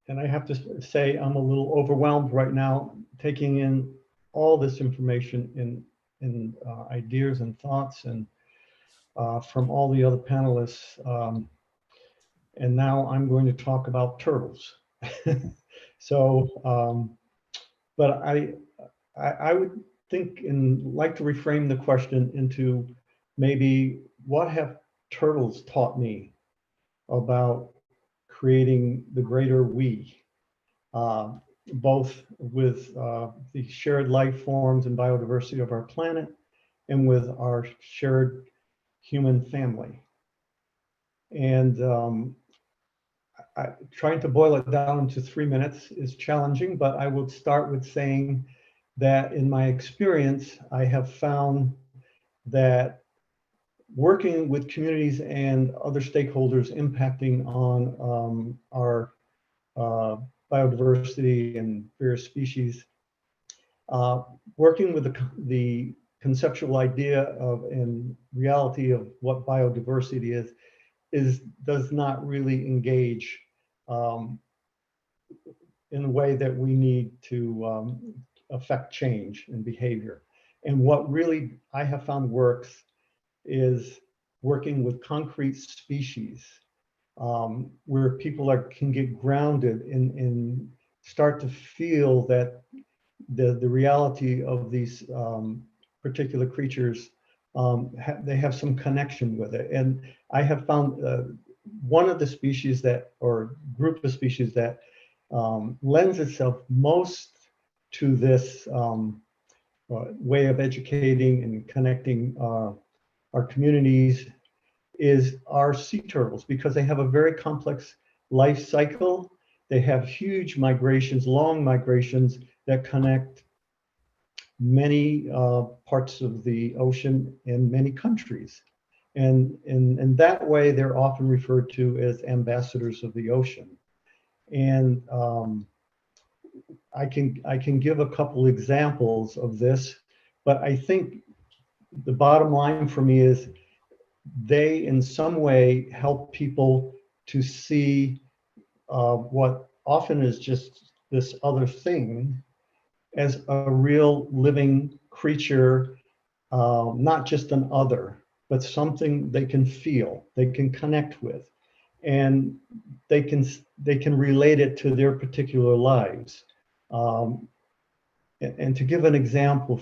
Speaker 9: And I have to say, I'm a little overwhelmed right now, taking in all this information in ideas and thoughts and from all the other panelists. And now I'm going to talk about turtles. So, but I would think and like to reframe the question into maybe what have turtles taught me about creating the greater we, both with the shared life forms and biodiversity of our planet and with our shared human family. And trying to boil it down into 3 minutes is challenging, but I will start with saying that in my experience, I have found that working with communities and other stakeholders impacting on our biodiversity and various species, working with the conceptual idea of and reality of what biodiversity does not really engage in a way that we need to affect change in behavior. And what really I have found works is working with concrete species where people can get grounded and start to feel that the reality of these particular creatures, they have some connection with it. And I have found one of the species that, or group of species that lends itself most to this way of educating and connecting our communities is our sea turtles, because they have a very complex life cycle. They have huge migrations, long migrations that connect many parts of the ocean in many countries. And in that way, they're often referred to as ambassadors of the ocean. And I can give a couple examples of this, but I think the bottom line for me is they in some way help people to see what often is just this other thing as a real living creature, not just an other, but something they can feel, they can connect with, and they can relate it to their particular lives. And to give an example,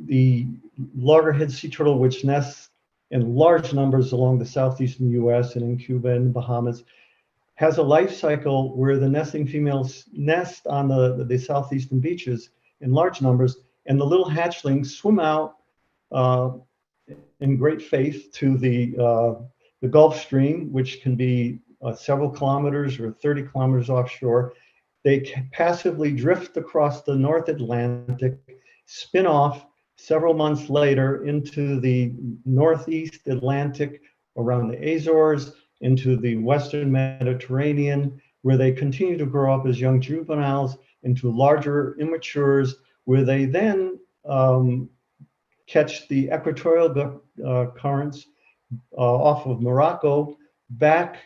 Speaker 9: the loggerhead sea turtle, which nests in large numbers along the southeastern US and in Cuba and the Bahamas, has a life cycle where the nesting females nest on the southeastern beaches in large numbers, and the little hatchlings swim out in great faith to the Gulf Stream, which can be several kilometers or 30 kilometers offshore. They passively drift across the North Atlantic, spin off several months later into the Northeast Atlantic around the Azores, into the Western Mediterranean, where they continue to grow up as young juveniles into larger immatures, where they then catch the equatorial currents off of Morocco back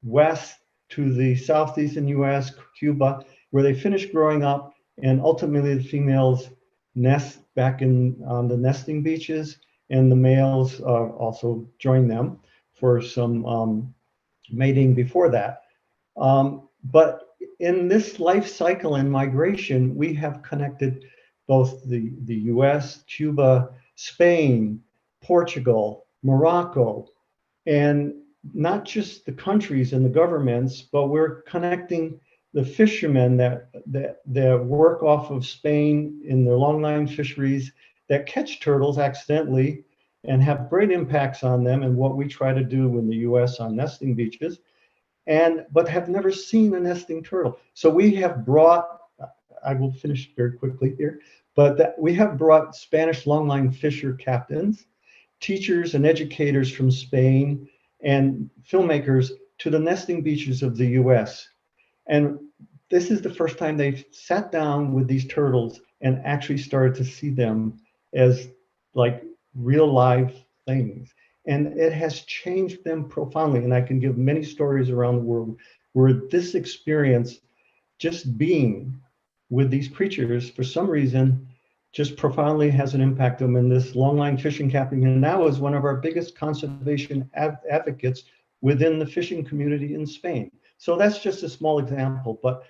Speaker 9: west to the southeastern US, Cuba, where they finish growing up, and ultimately the females nest back on the nesting beaches, and the males also join them for some mating before that. But in this life cycle and migration, we have connected both the US, Cuba, Spain, Portugal, Morocco, and not just the countries and the governments, but we're connecting the fishermen that work off of Spain in their longline fisheries that catch turtles accidentally and have great impacts on them, and what we try to do in the US on nesting beaches, but have never seen a nesting turtle. So we have brought, I will finish very quickly here, but we have brought Spanish longline fisher captains, teachers and educators from Spain, and filmmakers to the nesting beaches of the US. And this is the first time they've sat down with these turtles and actually started to see them as like real live things. And it has changed them profoundly. And I can give many stories around the world where this experience, just being with these creatures for some reason, just profoundly has an impact on them. And this longline fishing captain now is one of our biggest conservation advocates within the fishing community in Spain. So that's just a small example, but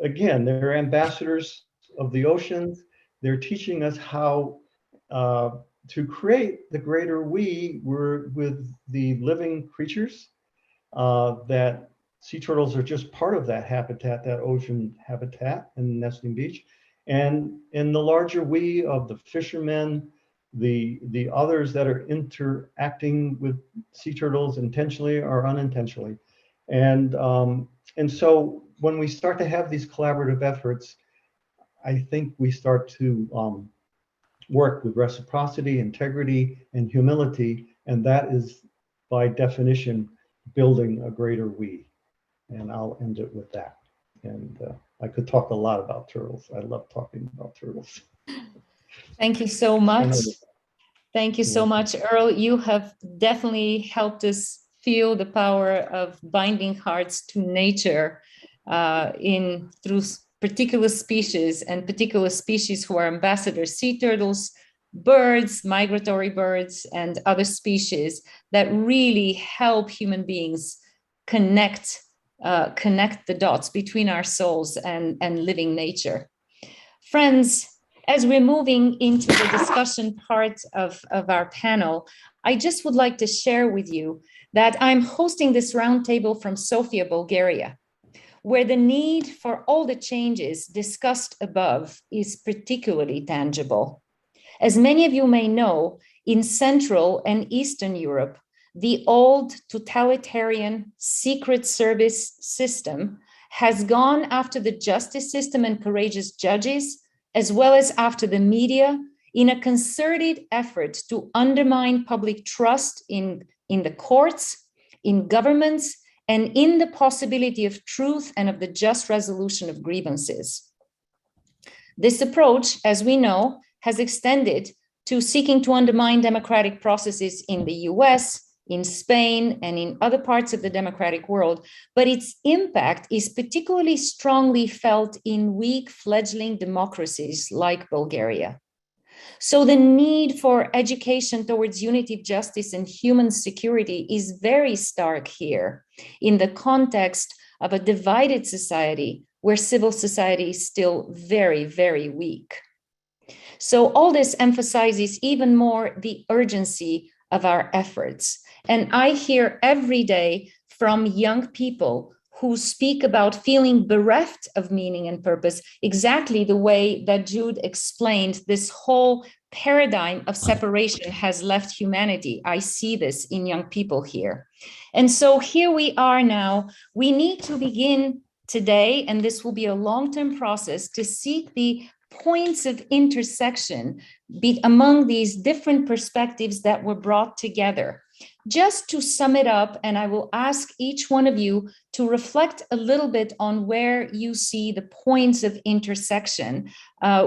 Speaker 9: again, they're ambassadors of the oceans. They're teaching us how to create the greater we with the living creatures, that sea turtles are just part of that habitat, that ocean habitat and nesting beach. And in the larger we of the fishermen, the others that are interacting with sea turtles intentionally or unintentionally. And so when we start to have these collaborative efforts, I think we start to work with reciprocity, integrity, and humility, and that is by definition building a greater we. And I'll end it with that. And I could talk a lot about turtles. I love talking about turtles.
Speaker 2: Thank you so much. Thank you so much, Earl. You have definitely helped us feel the power of binding hearts to nature through particular species, and particular species who are ambassadors: sea turtles, birds, migratory birds, and other species that really help human beings connect the dots between our souls and living nature. Friends, as we're moving into the discussion part of our panel, I just would like to share with you that I'm hosting this roundtable from Sofia, Bulgaria, where the need for all the changes discussed above is particularly tangible. As many of you may know, in Central and Eastern Europe, the old totalitarian secret service system has gone after the justice system and courageous judges, as well as after the media, in a concerted effort to undermine public trust in the courts, in governments, and in the possibility of truth and of the just resolution of grievances. This approach, as we know, has extended to seeking to undermine democratic processes in the US, in Spain, and in other parts of the democratic world, but its impact is particularly strongly felt in weak fledgling democracies like Bulgaria. So the need for education towards unitive justice and human security is very stark here in the context of a divided society where civil society is still very, very weak. So all this emphasizes even more the urgency of our efforts. And I hear every day from young people who speak about feeling bereft of meaning and purpose, exactly the way that Jude explained. This whole paradigm of separation has left humanity. I see this in young people here. And so here we are now. We need to begin today, and this will be a long-term process, to seek the points of intersection among these different perspectives that were brought together. Just to sum it up, and I will ask each one of you to reflect a little bit on where you see the points of intersection.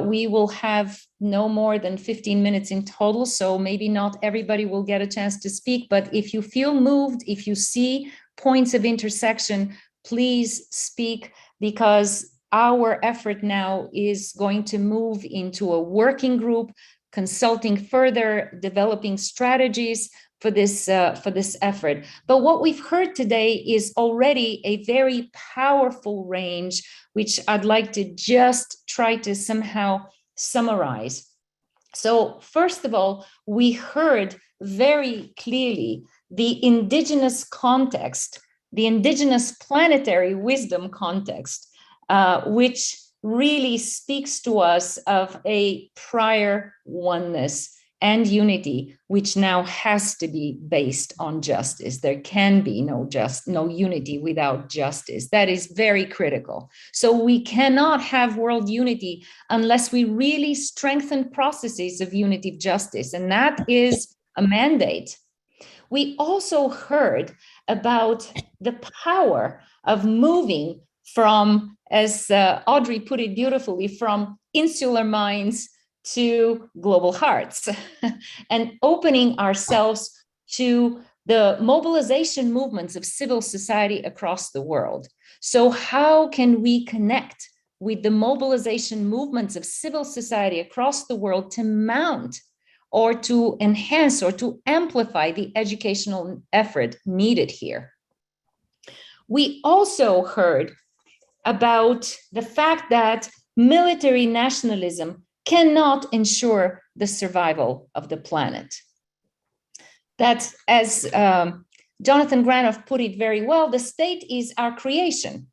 Speaker 2: We will have no more than 15 minutes in total, so maybe not everybody will get a chance to speak, but if you feel moved, if you see points of intersection, please speak, because our effort now is going to move into a working group, consulting further, developing strategies for this effort. But what we've heard today is already a very powerful range, which I'd like to just try to somehow summarize. So first of all, we heard very clearly the indigenous context, the indigenous planetary wisdom context, which really speaks to us of a prior oneness and unity, which now has to be based on justice. There can be no unity without justice. That is very critical. So we cannot have world unity unless we really strengthen processes of unitive justice, and that is a mandate. We also heard about the power of moving from, as Audrey put it beautifully, from insular minds to global hearts, and opening ourselves to the mobilization movements of civil society across the world. So how can we connect with the mobilization movements of civil society across the world to mount or to enhance or to amplify the educational effort needed here? We also heard about the fact that military nationalism cannot ensure the survival of the planet. That, as Jonathan Granoff put it very well, the state is our creation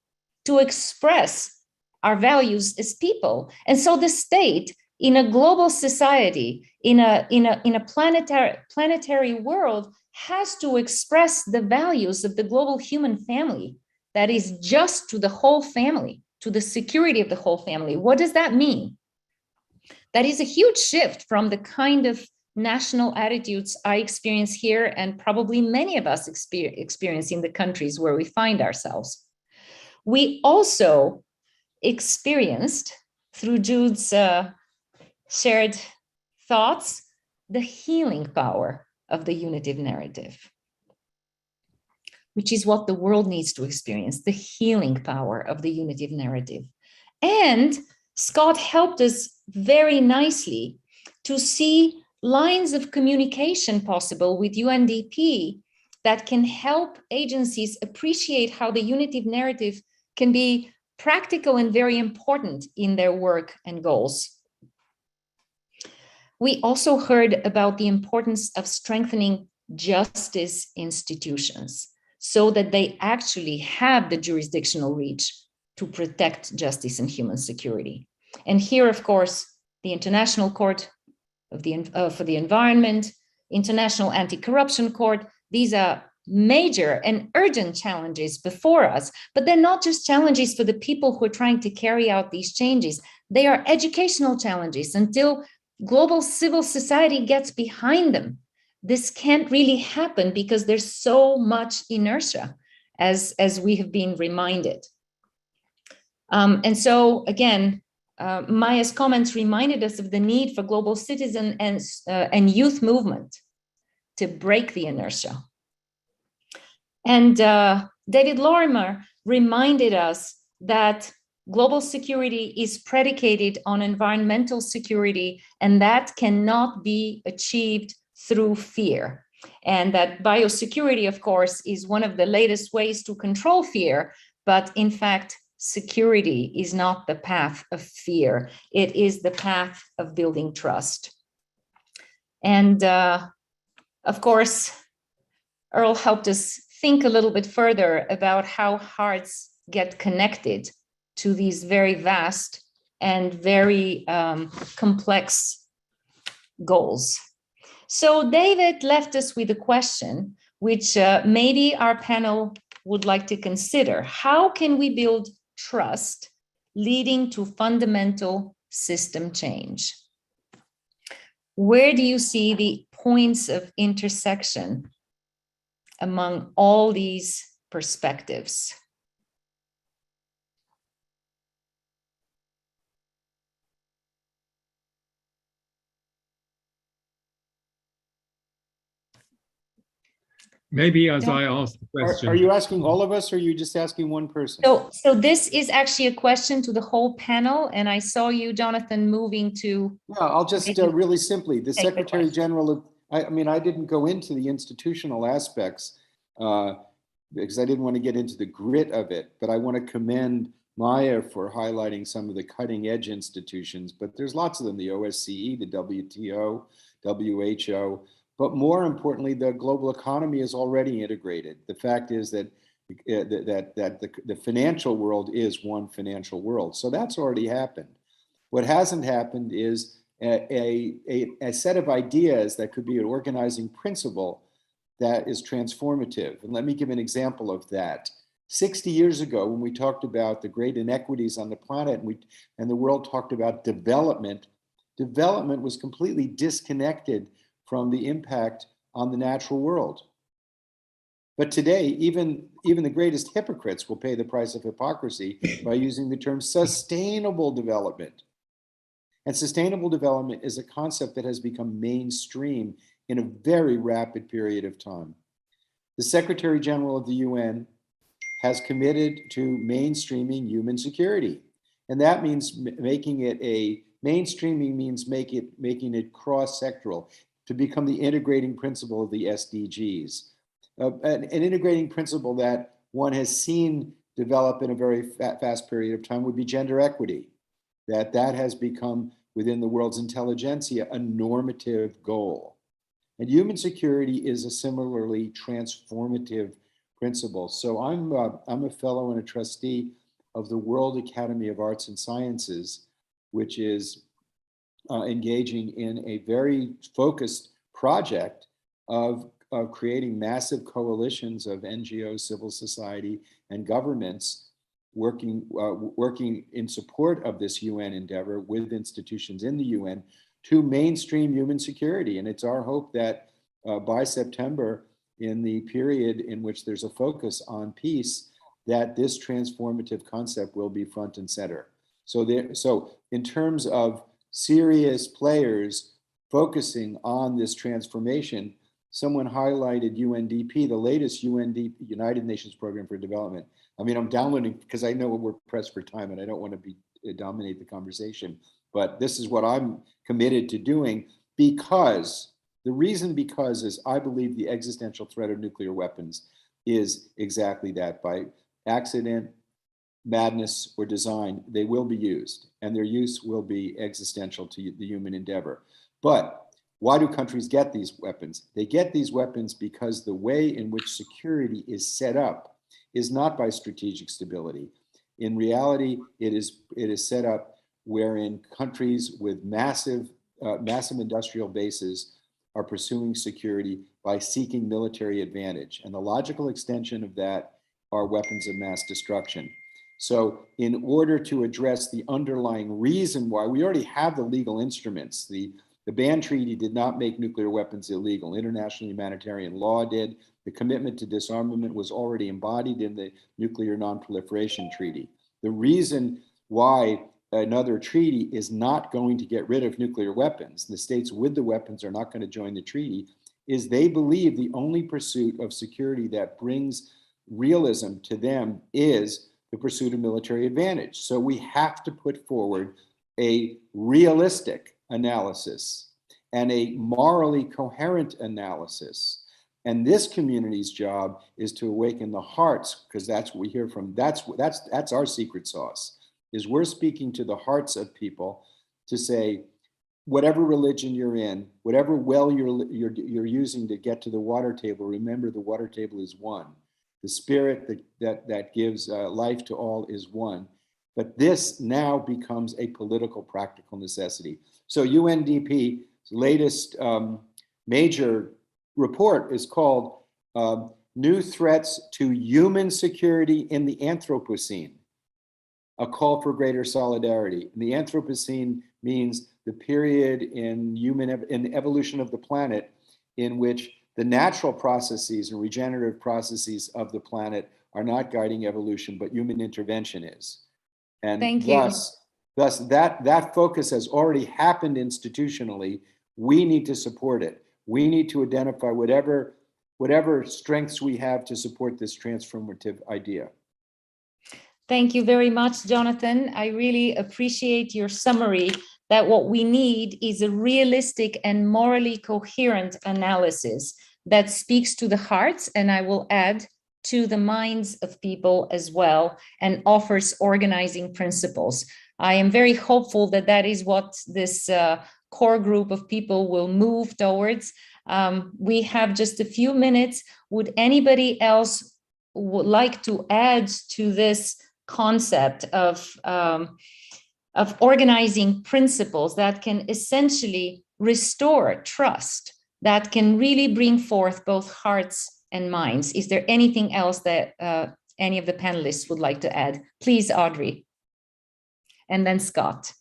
Speaker 2: to express our values as people. And so the state, in a global society, in a planetary world, has to express the values of the global human family, that is just to the whole family, to the security of the whole family. What does that mean? That is a huge shift from the kind of national attitudes I experience here, and probably many of us experience in the countries where we find ourselves. We also experienced, through Jude's shared thoughts, the healing power of the unitive narrative, which is what the world needs to experience, the healing power of the unitive narrative. And Scott helped us very nicely to see lines of communication possible with UNDP that can help agencies appreciate how the unitive narrative can be practical and very important in their work and goals. We also heard about the importance of strengthening justice institutions so that they actually have the jurisdictional reach to protect justice and human security. And here, of course, the International Court for the Environment, International Anti-Corruption Court, these are major and urgent challenges before us, but they're not just challenges for the people who are trying to carry out these changes. They are educational challenges. Until global civil society gets behind them, this can't really happen because there's so much inertia, as we have been reminded. And so again, Maya's comments reminded us of the need for global citizen and youth movement to break the inertia. And David Lorimer reminded us that global security is predicated on environmental security, and that cannot be achieved through fear. And that biosecurity, of course, is one of the latest ways to control fear, but in fact, security is not the path of fear. It is the path of building trust. And of course, Earl helped us think a little bit further about how hearts get connected to these very vast and very complex goals. So David left us with a question, which maybe our panel would like to consider. How can we build trust leading to fundamental system change? Where do you see the points of intersection among all these perspectives?
Speaker 8: Maybe as I ask the question.
Speaker 4: Are you asking all of us, or are you just asking one person?
Speaker 2: So this is actually a question to the whole panel, and I saw you, Jonathan, moving to.
Speaker 4: Yeah, I'll just really simply, the
Speaker 2: Take the
Speaker 4: Secretary General of, I mean, I didn't go into the institutional aspects because I didn't want to get into the grit of it, but I want to commend Maya for highlighting some of the cutting edge institutions, but there's lots of them, the OSCE, the WTO, WHO, but more importantly, the global economy is already integrated. The fact is that the financial world is one financial world. So that's already happened. What hasn't happened is a set of ideas that could be an organizing principle that is transformative. And let me give an example of that. 60 years ago, when we talked about the great inequities on the planet and the world talked about development, development was completely disconnected from the impact on the natural world. But today, even the greatest hypocrites will pay the price of hypocrisy by using the term sustainable development. And sustainable development is a concept that has become mainstream in a very rapid period of time. The Secretary General of the UN has committed to mainstreaming human security. And that means making it mainstreaming means making it cross-sectoral, to become the integrating principle of the SDGs. An integrating principle that one has seen develop in a very fast period of time would be gender equity. That has become within the world's intelligentsia a normative goal. And human security is a similarly transformative principle. So I'm a fellow and a trustee of the World Academy of Arts and Sciences, which is engaging in a very focused project of creating massive coalitions of NGOs, civil society, and governments working in support of this UN endeavor with institutions in the UN to mainstream human security. And it's our hope that by September, in the period in which there's a focus on peace, that this transformative concept will be front and center. So in terms of serious players focusing on this transformation, someone highlighted UNDP, the latest United Nations Program for Development. I mean, I'm downloading because I know we're pressed for time and I don't want to dominate the conversation, but this is what I'm committed to doing because is I believe the existential threat of nuclear weapons is exactly that. By accident, madness, or design, they will be used, and their use will be existential to the human endeavor. But why do countries get these weapons? They get these weapons because the way in which security is set up is not by strategic stability. In reality, it is set up wherein countries with massive industrial bases are pursuing security by seeking military advantage. And the logical extension of that are weapons of mass destruction. So in order to address the underlying reason why, we already have the legal instruments. The ban treaty did not make nuclear weapons illegal. International humanitarian law did. The commitment to disarmament was already embodied in the Nuclear Non-Proliferation Treaty. The reason why another treaty is not going to get rid of nuclear weapons, the states with the weapons are not going to join the treaty, is they believe the only pursuit of security that brings realism to them is the pursuit of military advantage. So we have to put forward a realistic analysis and a morally coherent analysis And this community's job is to awaken the hearts, because that's what we hear from, that's our secret sauce, is we're speaking to the hearts of people to say, whatever religion you're in, whatever well you're using to get to the water table, remember the water table is one. The spirit that gives life to all is one. But this now becomes a political practical necessity. So UNDP's latest major report is called New Threats to Human Security in the Anthropocene, a call for greater solidarity. And the Anthropocene means the period in the evolution of the planet in which the natural processes and regenerative processes of the planet are not guiding evolution, but human intervention is. And thus that focus has already happened institutionally. We need to support it. We need to identify whatever strengths we have to support this transformative idea.
Speaker 2: Thank you very much, Jonathan. I really appreciate your summary that what we need is a realistic and morally coherent analysis that speaks to the hearts, and I will add to the minds of people as well, and offers organizing principles. I am very hopeful that that is what this core group of people will move towards. We have just a few minutes. Would anybody else would like to add to this concept of organizing principles that can essentially restore trust, that can really bring forth both hearts and minds? Is there anything else that any of the panelists would like to add? Please, Audrey. And then Scott.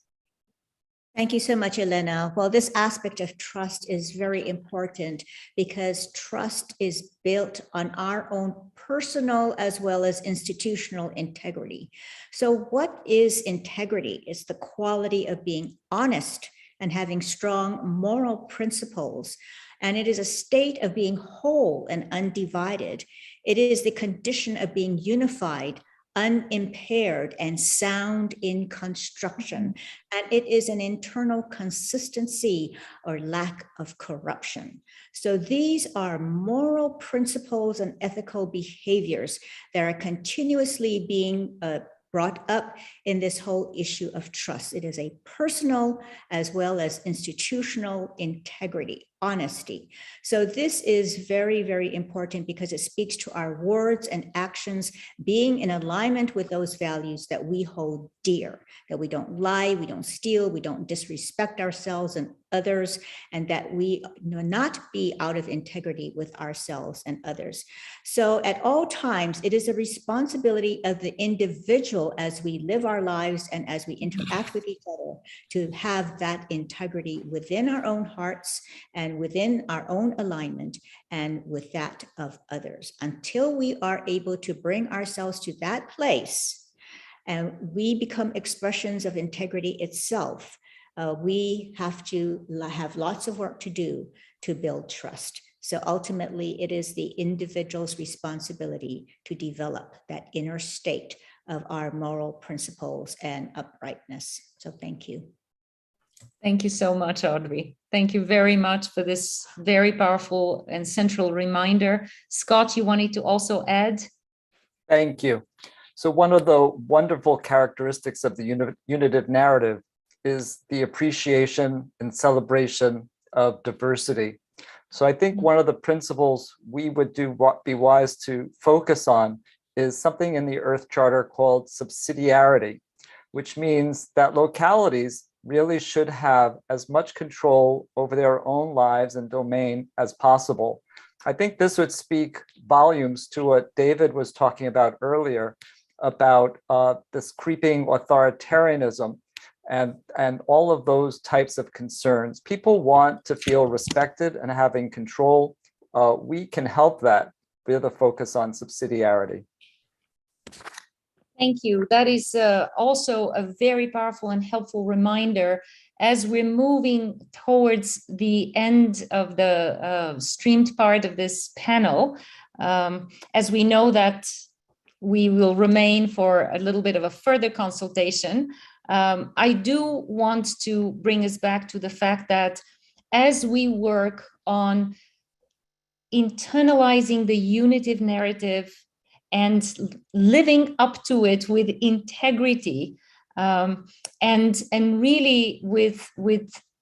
Speaker 1: Thank you so much, Elena. Well, this aspect of trust is very important because trust is built on our own personal as well as institutional integrity. So what is integrity? It's the quality of being honest and having strong moral principles. And it is a state of being whole and undivided. It is the condition of being unified, unimpaired, and sound in construction. And it is an internal consistency or lack of corruption. So these are moral principles and ethical behaviors that are continuously being brought up in this whole issue of trust. It is a personal as well as institutional integrity, honesty. So this is very, very important because it speaks to our words and actions being in alignment with those values that we hold dear, that we don't lie, we don't steal, we don't disrespect ourselves and others, and that we not be out of integrity with ourselves and others. So at all times, it is a responsibility of the individual as we live our lives and as we interact with each other to have that integrity within our own hearts and within our own alignment and with that of others. Until we are able to bring ourselves to that place and we become expressions of integrity itself, we have to have lots of work to do to build trust. So ultimately, it is the individual's responsibility to develop that inner state of our moral principles and uprightness. So thank you.
Speaker 2: Thank you so much, Audrey. Thank you very much for this very powerful and central reminder. Scott, you wanted to also add?
Speaker 6: Thank you. So one of the wonderful characteristics of the unitive narrative is the appreciation and celebration of diversity. So I think one of the principles we would be wise to focus on is something in the Earth Charter called subsidiarity, which means that localities really should have as much control over their own lives and domain as possible. I think this would speak volumes to what David was talking about earlier about this creeping authoritarianism and all of those types of concerns. People want to feel respected and having control. We can help that with a focus on subsidiarity.
Speaker 2: Thank you. That is also a very powerful and helpful reminder as we're moving towards the end of the streamed part of this panel. As we know that we will remain for a little bit of a further consultation, I do want to bring us back to the fact that as we work on internalizing the unitive narrative and living up to it with integrity, and really with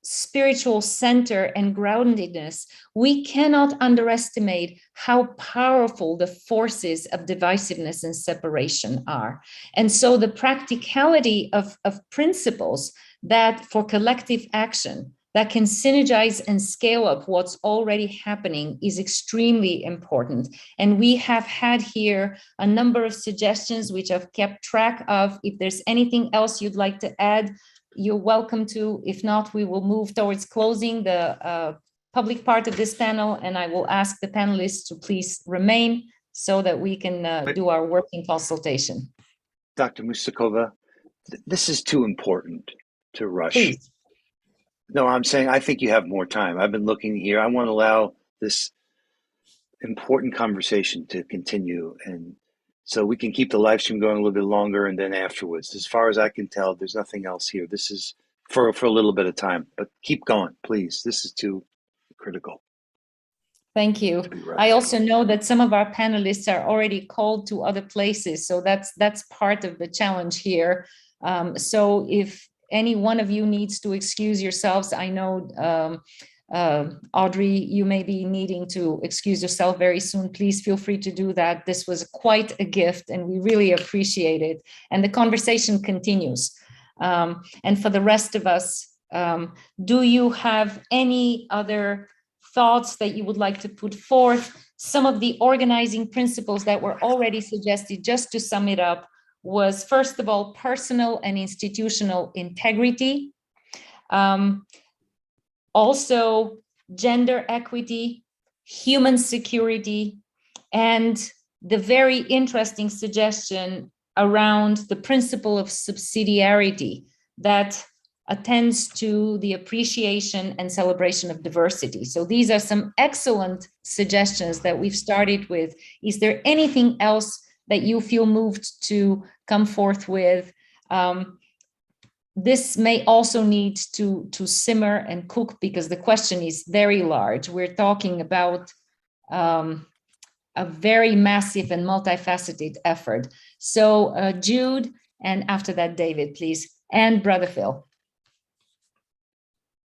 Speaker 2: spiritual center and groundedness, we cannot underestimate how powerful the forces of divisiveness and separation are. And so the practicality of principles that for collective action that can synergize and scale up what's already happening is extremely important. And we have had here a number of suggestions which I've kept track of. If there's anything else you'd like to add, you're welcome to. If not, we will move towards closing the public part of this panel, and I will ask the panelists to please remain so that we can do our working consultation.
Speaker 10: Dr. Mustakova, this is too important to rush.
Speaker 2: Please.
Speaker 10: No, I'm saying I think you have more time. I've been looking here. I want to allow this important conversation to continue, and so we can keep the live stream going a little bit longer, and then afterwards. As far as I can tell, there's nothing else here. This is for a little bit of time, but keep going, please. This is too critical.
Speaker 2: Thank you. I also know that some of our panelists are already called to other places, so that's part of the challenge here. So if any one of you needs to excuse yourselves, I know Audrey, you may be needing to excuse yourself very soon. Please feel free to do that. This was quite a gift and we really appreciate it. And the conversation continues. And for the rest of us, do you have any other thoughts that you would like to put forth? Some of the organizing principles that were already suggested, just to sum it up, was first of all, personal and institutional integrity. Also gender equity, human security, and the very interesting suggestion around the principle of subsidiarity that attends to the appreciation and celebration of diversity. So these are some excellent suggestions that we've started with. Is there anything else that you feel moved to come forth with? This may also need to simmer and cook because the question is very large. We're talking about a very massive and multifaceted effort. So Jude, and after that, David, please, and Brother Phil.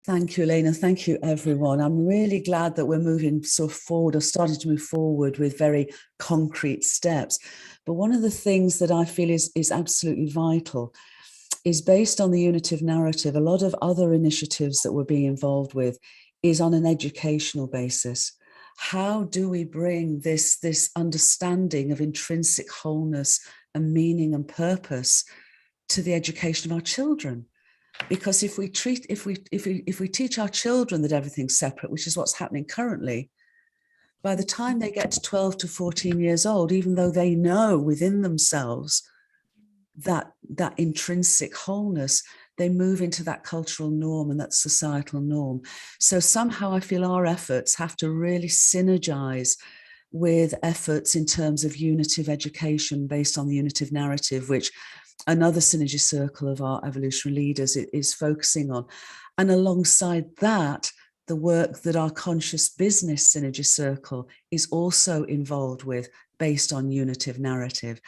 Speaker 5: Thank you, Elena. Thank you, everyone. I'm really glad that we're moving so forward, or starting to move forward with very concrete steps. But one of the things that I feel is absolutely vital is based on the Unitive narrative. A lot of other initiatives that we're being involved with is on an educational basis. How do we bring this understanding of intrinsic wholeness and meaning and purpose to the education of our children? Because if we teach our children that everything's separate, which is what's happening currently, by the time they get to 12 to 14 years old, even though they know within themselves that intrinsic wholeness, they move into that cultural norm and that societal norm. So somehow I feel our efforts have to really synergize with efforts in terms of unitive education based on the Unitive narrative, which another synergy circle of our evolutionary leaders is focusing on. And alongside that, the work that our conscious business synergy circle is also involved with based on Unitive narrative.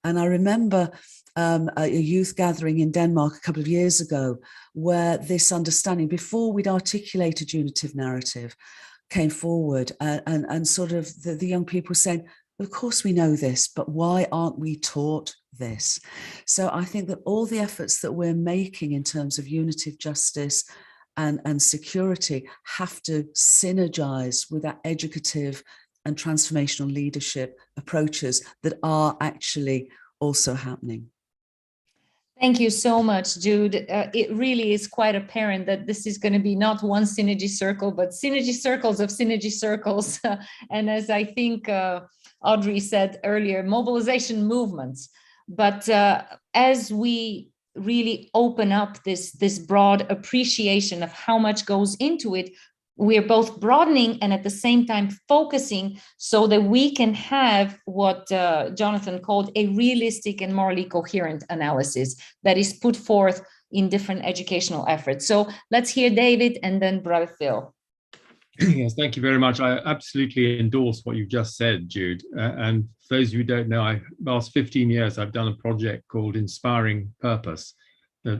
Speaker 5: And I remember a youth gathering in Denmark a couple of years ago, where this understanding, before we'd articulated Unitive narrative, came forward, and sort of the young people saying, of course we know this, but why aren't we taught this? So I think that all the efforts that we're making in terms of unitive justice and security have to synergize with that educative and transformational leadership approaches that are actually also happening.
Speaker 2: Thank you so much, Jude. It really is quite apparent that this is going to be not one synergy circle, but synergy circles of synergy circles. And as I think Audrey said earlier, mobilization movements. But as we really open up this broad appreciation of how much goes into it, we're both broadening and at the same time focusing so that we can have what Jonathan called a realistic and morally coherent analysis that is put forth in different educational efforts. So let's hear David and then Brother Phil.
Speaker 8: Yes, thank you very much. I absolutely endorse what you've just said, Jude. And for those of you who don't know, last 15 years, I've done a project called Inspiring Purpose,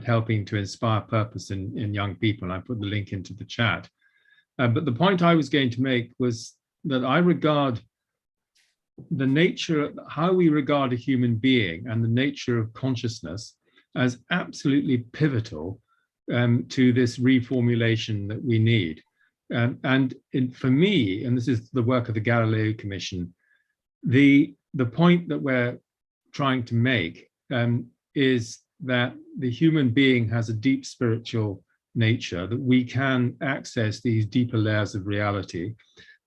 Speaker 8: helping to inspire purpose in young people. And I put the link into the chat. But the point I was going to make was that I regard the nature, how we regard a human being and the nature of consciousness as absolutely pivotal to this reformulation that we need. For me, and this is the work of the Galileo Commission, the point that we're trying to make is that the human being has a deep spiritual nature, that we can access these deeper layers of reality,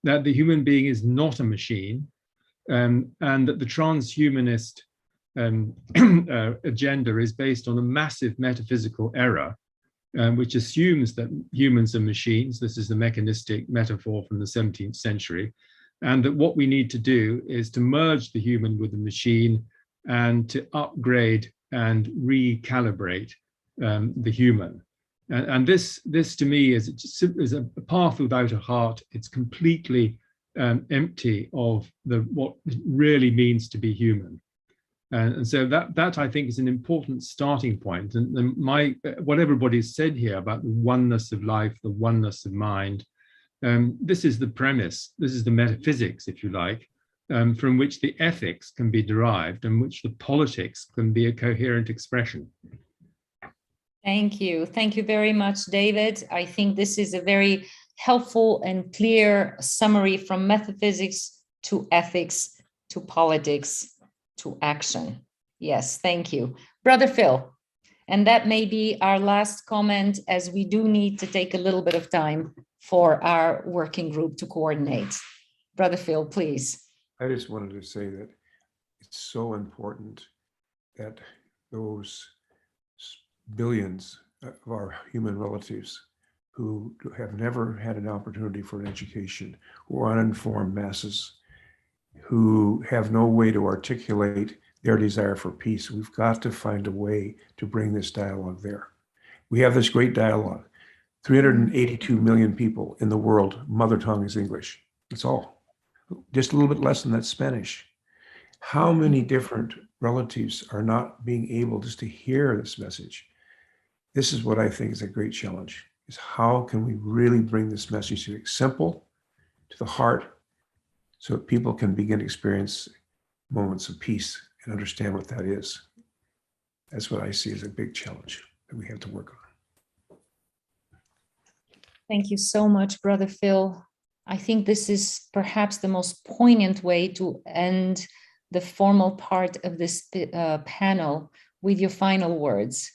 Speaker 8: that the human being is not a machine, and that the transhumanist agenda is based on a massive metaphysical error, which assumes that humans are machines. This is the mechanistic metaphor from the 17th century. And that what we need to do is to merge the human with the machine and to upgrade and recalibrate the human. And this to me is a path without a heart. It's completely empty of what it really means to be human. And so that I think is an important starting point. And what everybody's said here about the oneness of life, the oneness of mind, this is the premise, this is the metaphysics, if you like, from which the ethics can be derived and which the politics can be a coherent expression.
Speaker 2: Thank you. Thank you very much, David. I think this is a very helpful and clear summary from metaphysics to ethics to politics to action. Yes, thank you. Brother Phil, and that may be our last comment, as we do need to take a little bit of time for our working group to coordinate. Brother Phil, please.
Speaker 3: I just wanted to say that it's so important that those billions of our human relatives who have never had an opportunity for an education, who are uninformed masses, who have no way to articulate their desire for peace. We've got to find a way to bring this dialogue there. We have this great dialogue. 382 million people in the world, mother tongue is English. That's all. Just a little bit less than that Spanish. How many different relatives are not being able just to hear this message? This is what I think is a great challenge, is how can we really bring this message to simple, to the heart, so that people can begin to experience moments of peace and understand what that is. That's what I see as a big challenge that we have to work on.
Speaker 2: Thank you so much, Brother Phil. I think this is perhaps the most poignant way to end the formal part of this panel with your final words.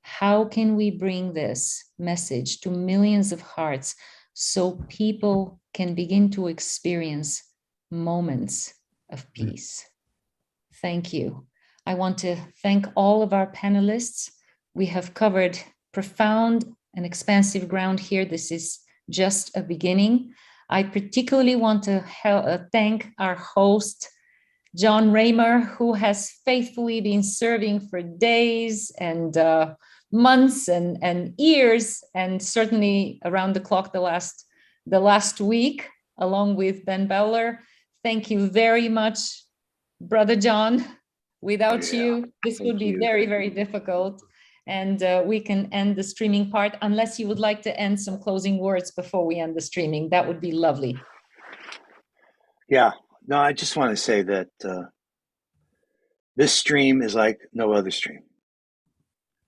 Speaker 2: How can we bring this message to millions of hearts so people can begin to experience moments of peace? Thank you. I want to thank all of our panelists. We have covered profound and expansive ground here. This is just a beginning. I particularly want to thank our host, John Raymer, who has faithfully been serving for days and months and years, and certainly around the clock the last week, along with Ben Bowler. Thank you very much, Brother John. Without you, this would be very, very difficult. And we can end the streaming part, unless you would like to end some closing words before we end the streaming. That would be lovely.
Speaker 10: Yeah, no, I just want to say that this stream is like no other stream.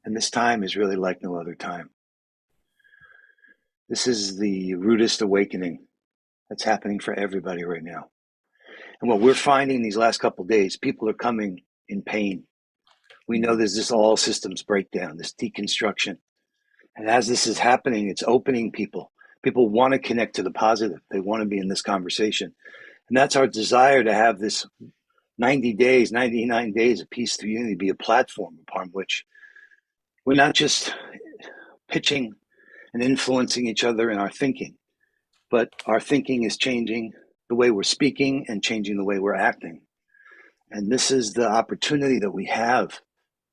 Speaker 10: And this time is really like no other time. This is the rudest awakening that's happening for everybody right now. And what we're finding these last couple of days, people are coming in pain. We know there's this all systems breakdown, this deconstruction. And as this is happening, it's opening people. People want to connect to the positive. They want to be in this conversation. And that's our desire, to have this 90 days, 99 days of peace through unity be a platform upon which we're not just pitching and influencing each other in our thinking, but our thinking is changing the way we're speaking and changing the way we're acting. And this is the opportunity that we have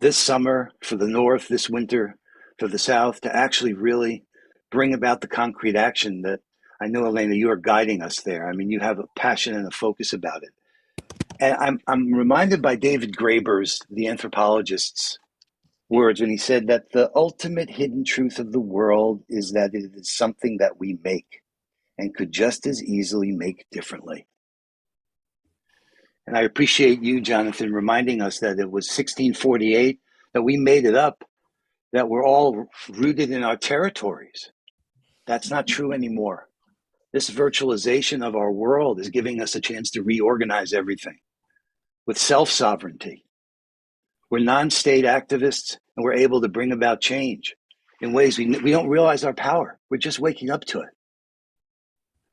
Speaker 10: this summer for the North, this winter for the South, to actually really bring about the concrete action that I know, Elena, you are guiding us there. I mean, you have a passion and a focus about it. And I'm reminded by David Graeber's, the anthropologist's words when he said that the ultimate hidden truth of the world is that it is something that we make and could just as easily make differently. And I appreciate you, Jonathan, reminding us that it was 1648, that we made it up, that we're all rooted in our territories. That's not true anymore. This virtualization of our world is giving us a chance to reorganize everything with self-sovereignty. We're non-state activists, and we're able to bring about change in ways we don't realize our power. We're just waking up to it.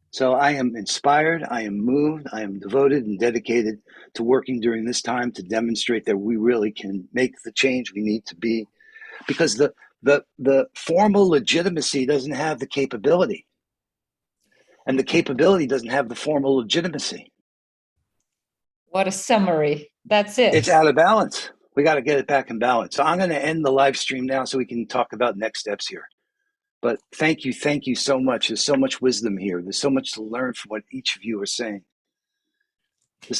Speaker 10: So I am inspired, I am moved, I am devoted and dedicated to working during this time to demonstrate that we really can make the change we need to be, because the formal legitimacy doesn't have the capability, and the capability doesn't have the formal legitimacy.
Speaker 2: What a summary. That's it.
Speaker 10: It's out of balance. We got to get it back in balance. So I'm going to end the live stream now so we can talk about next steps here. But thank you so much. There's so much wisdom here. There's so much to learn from what each of you are saying. This is the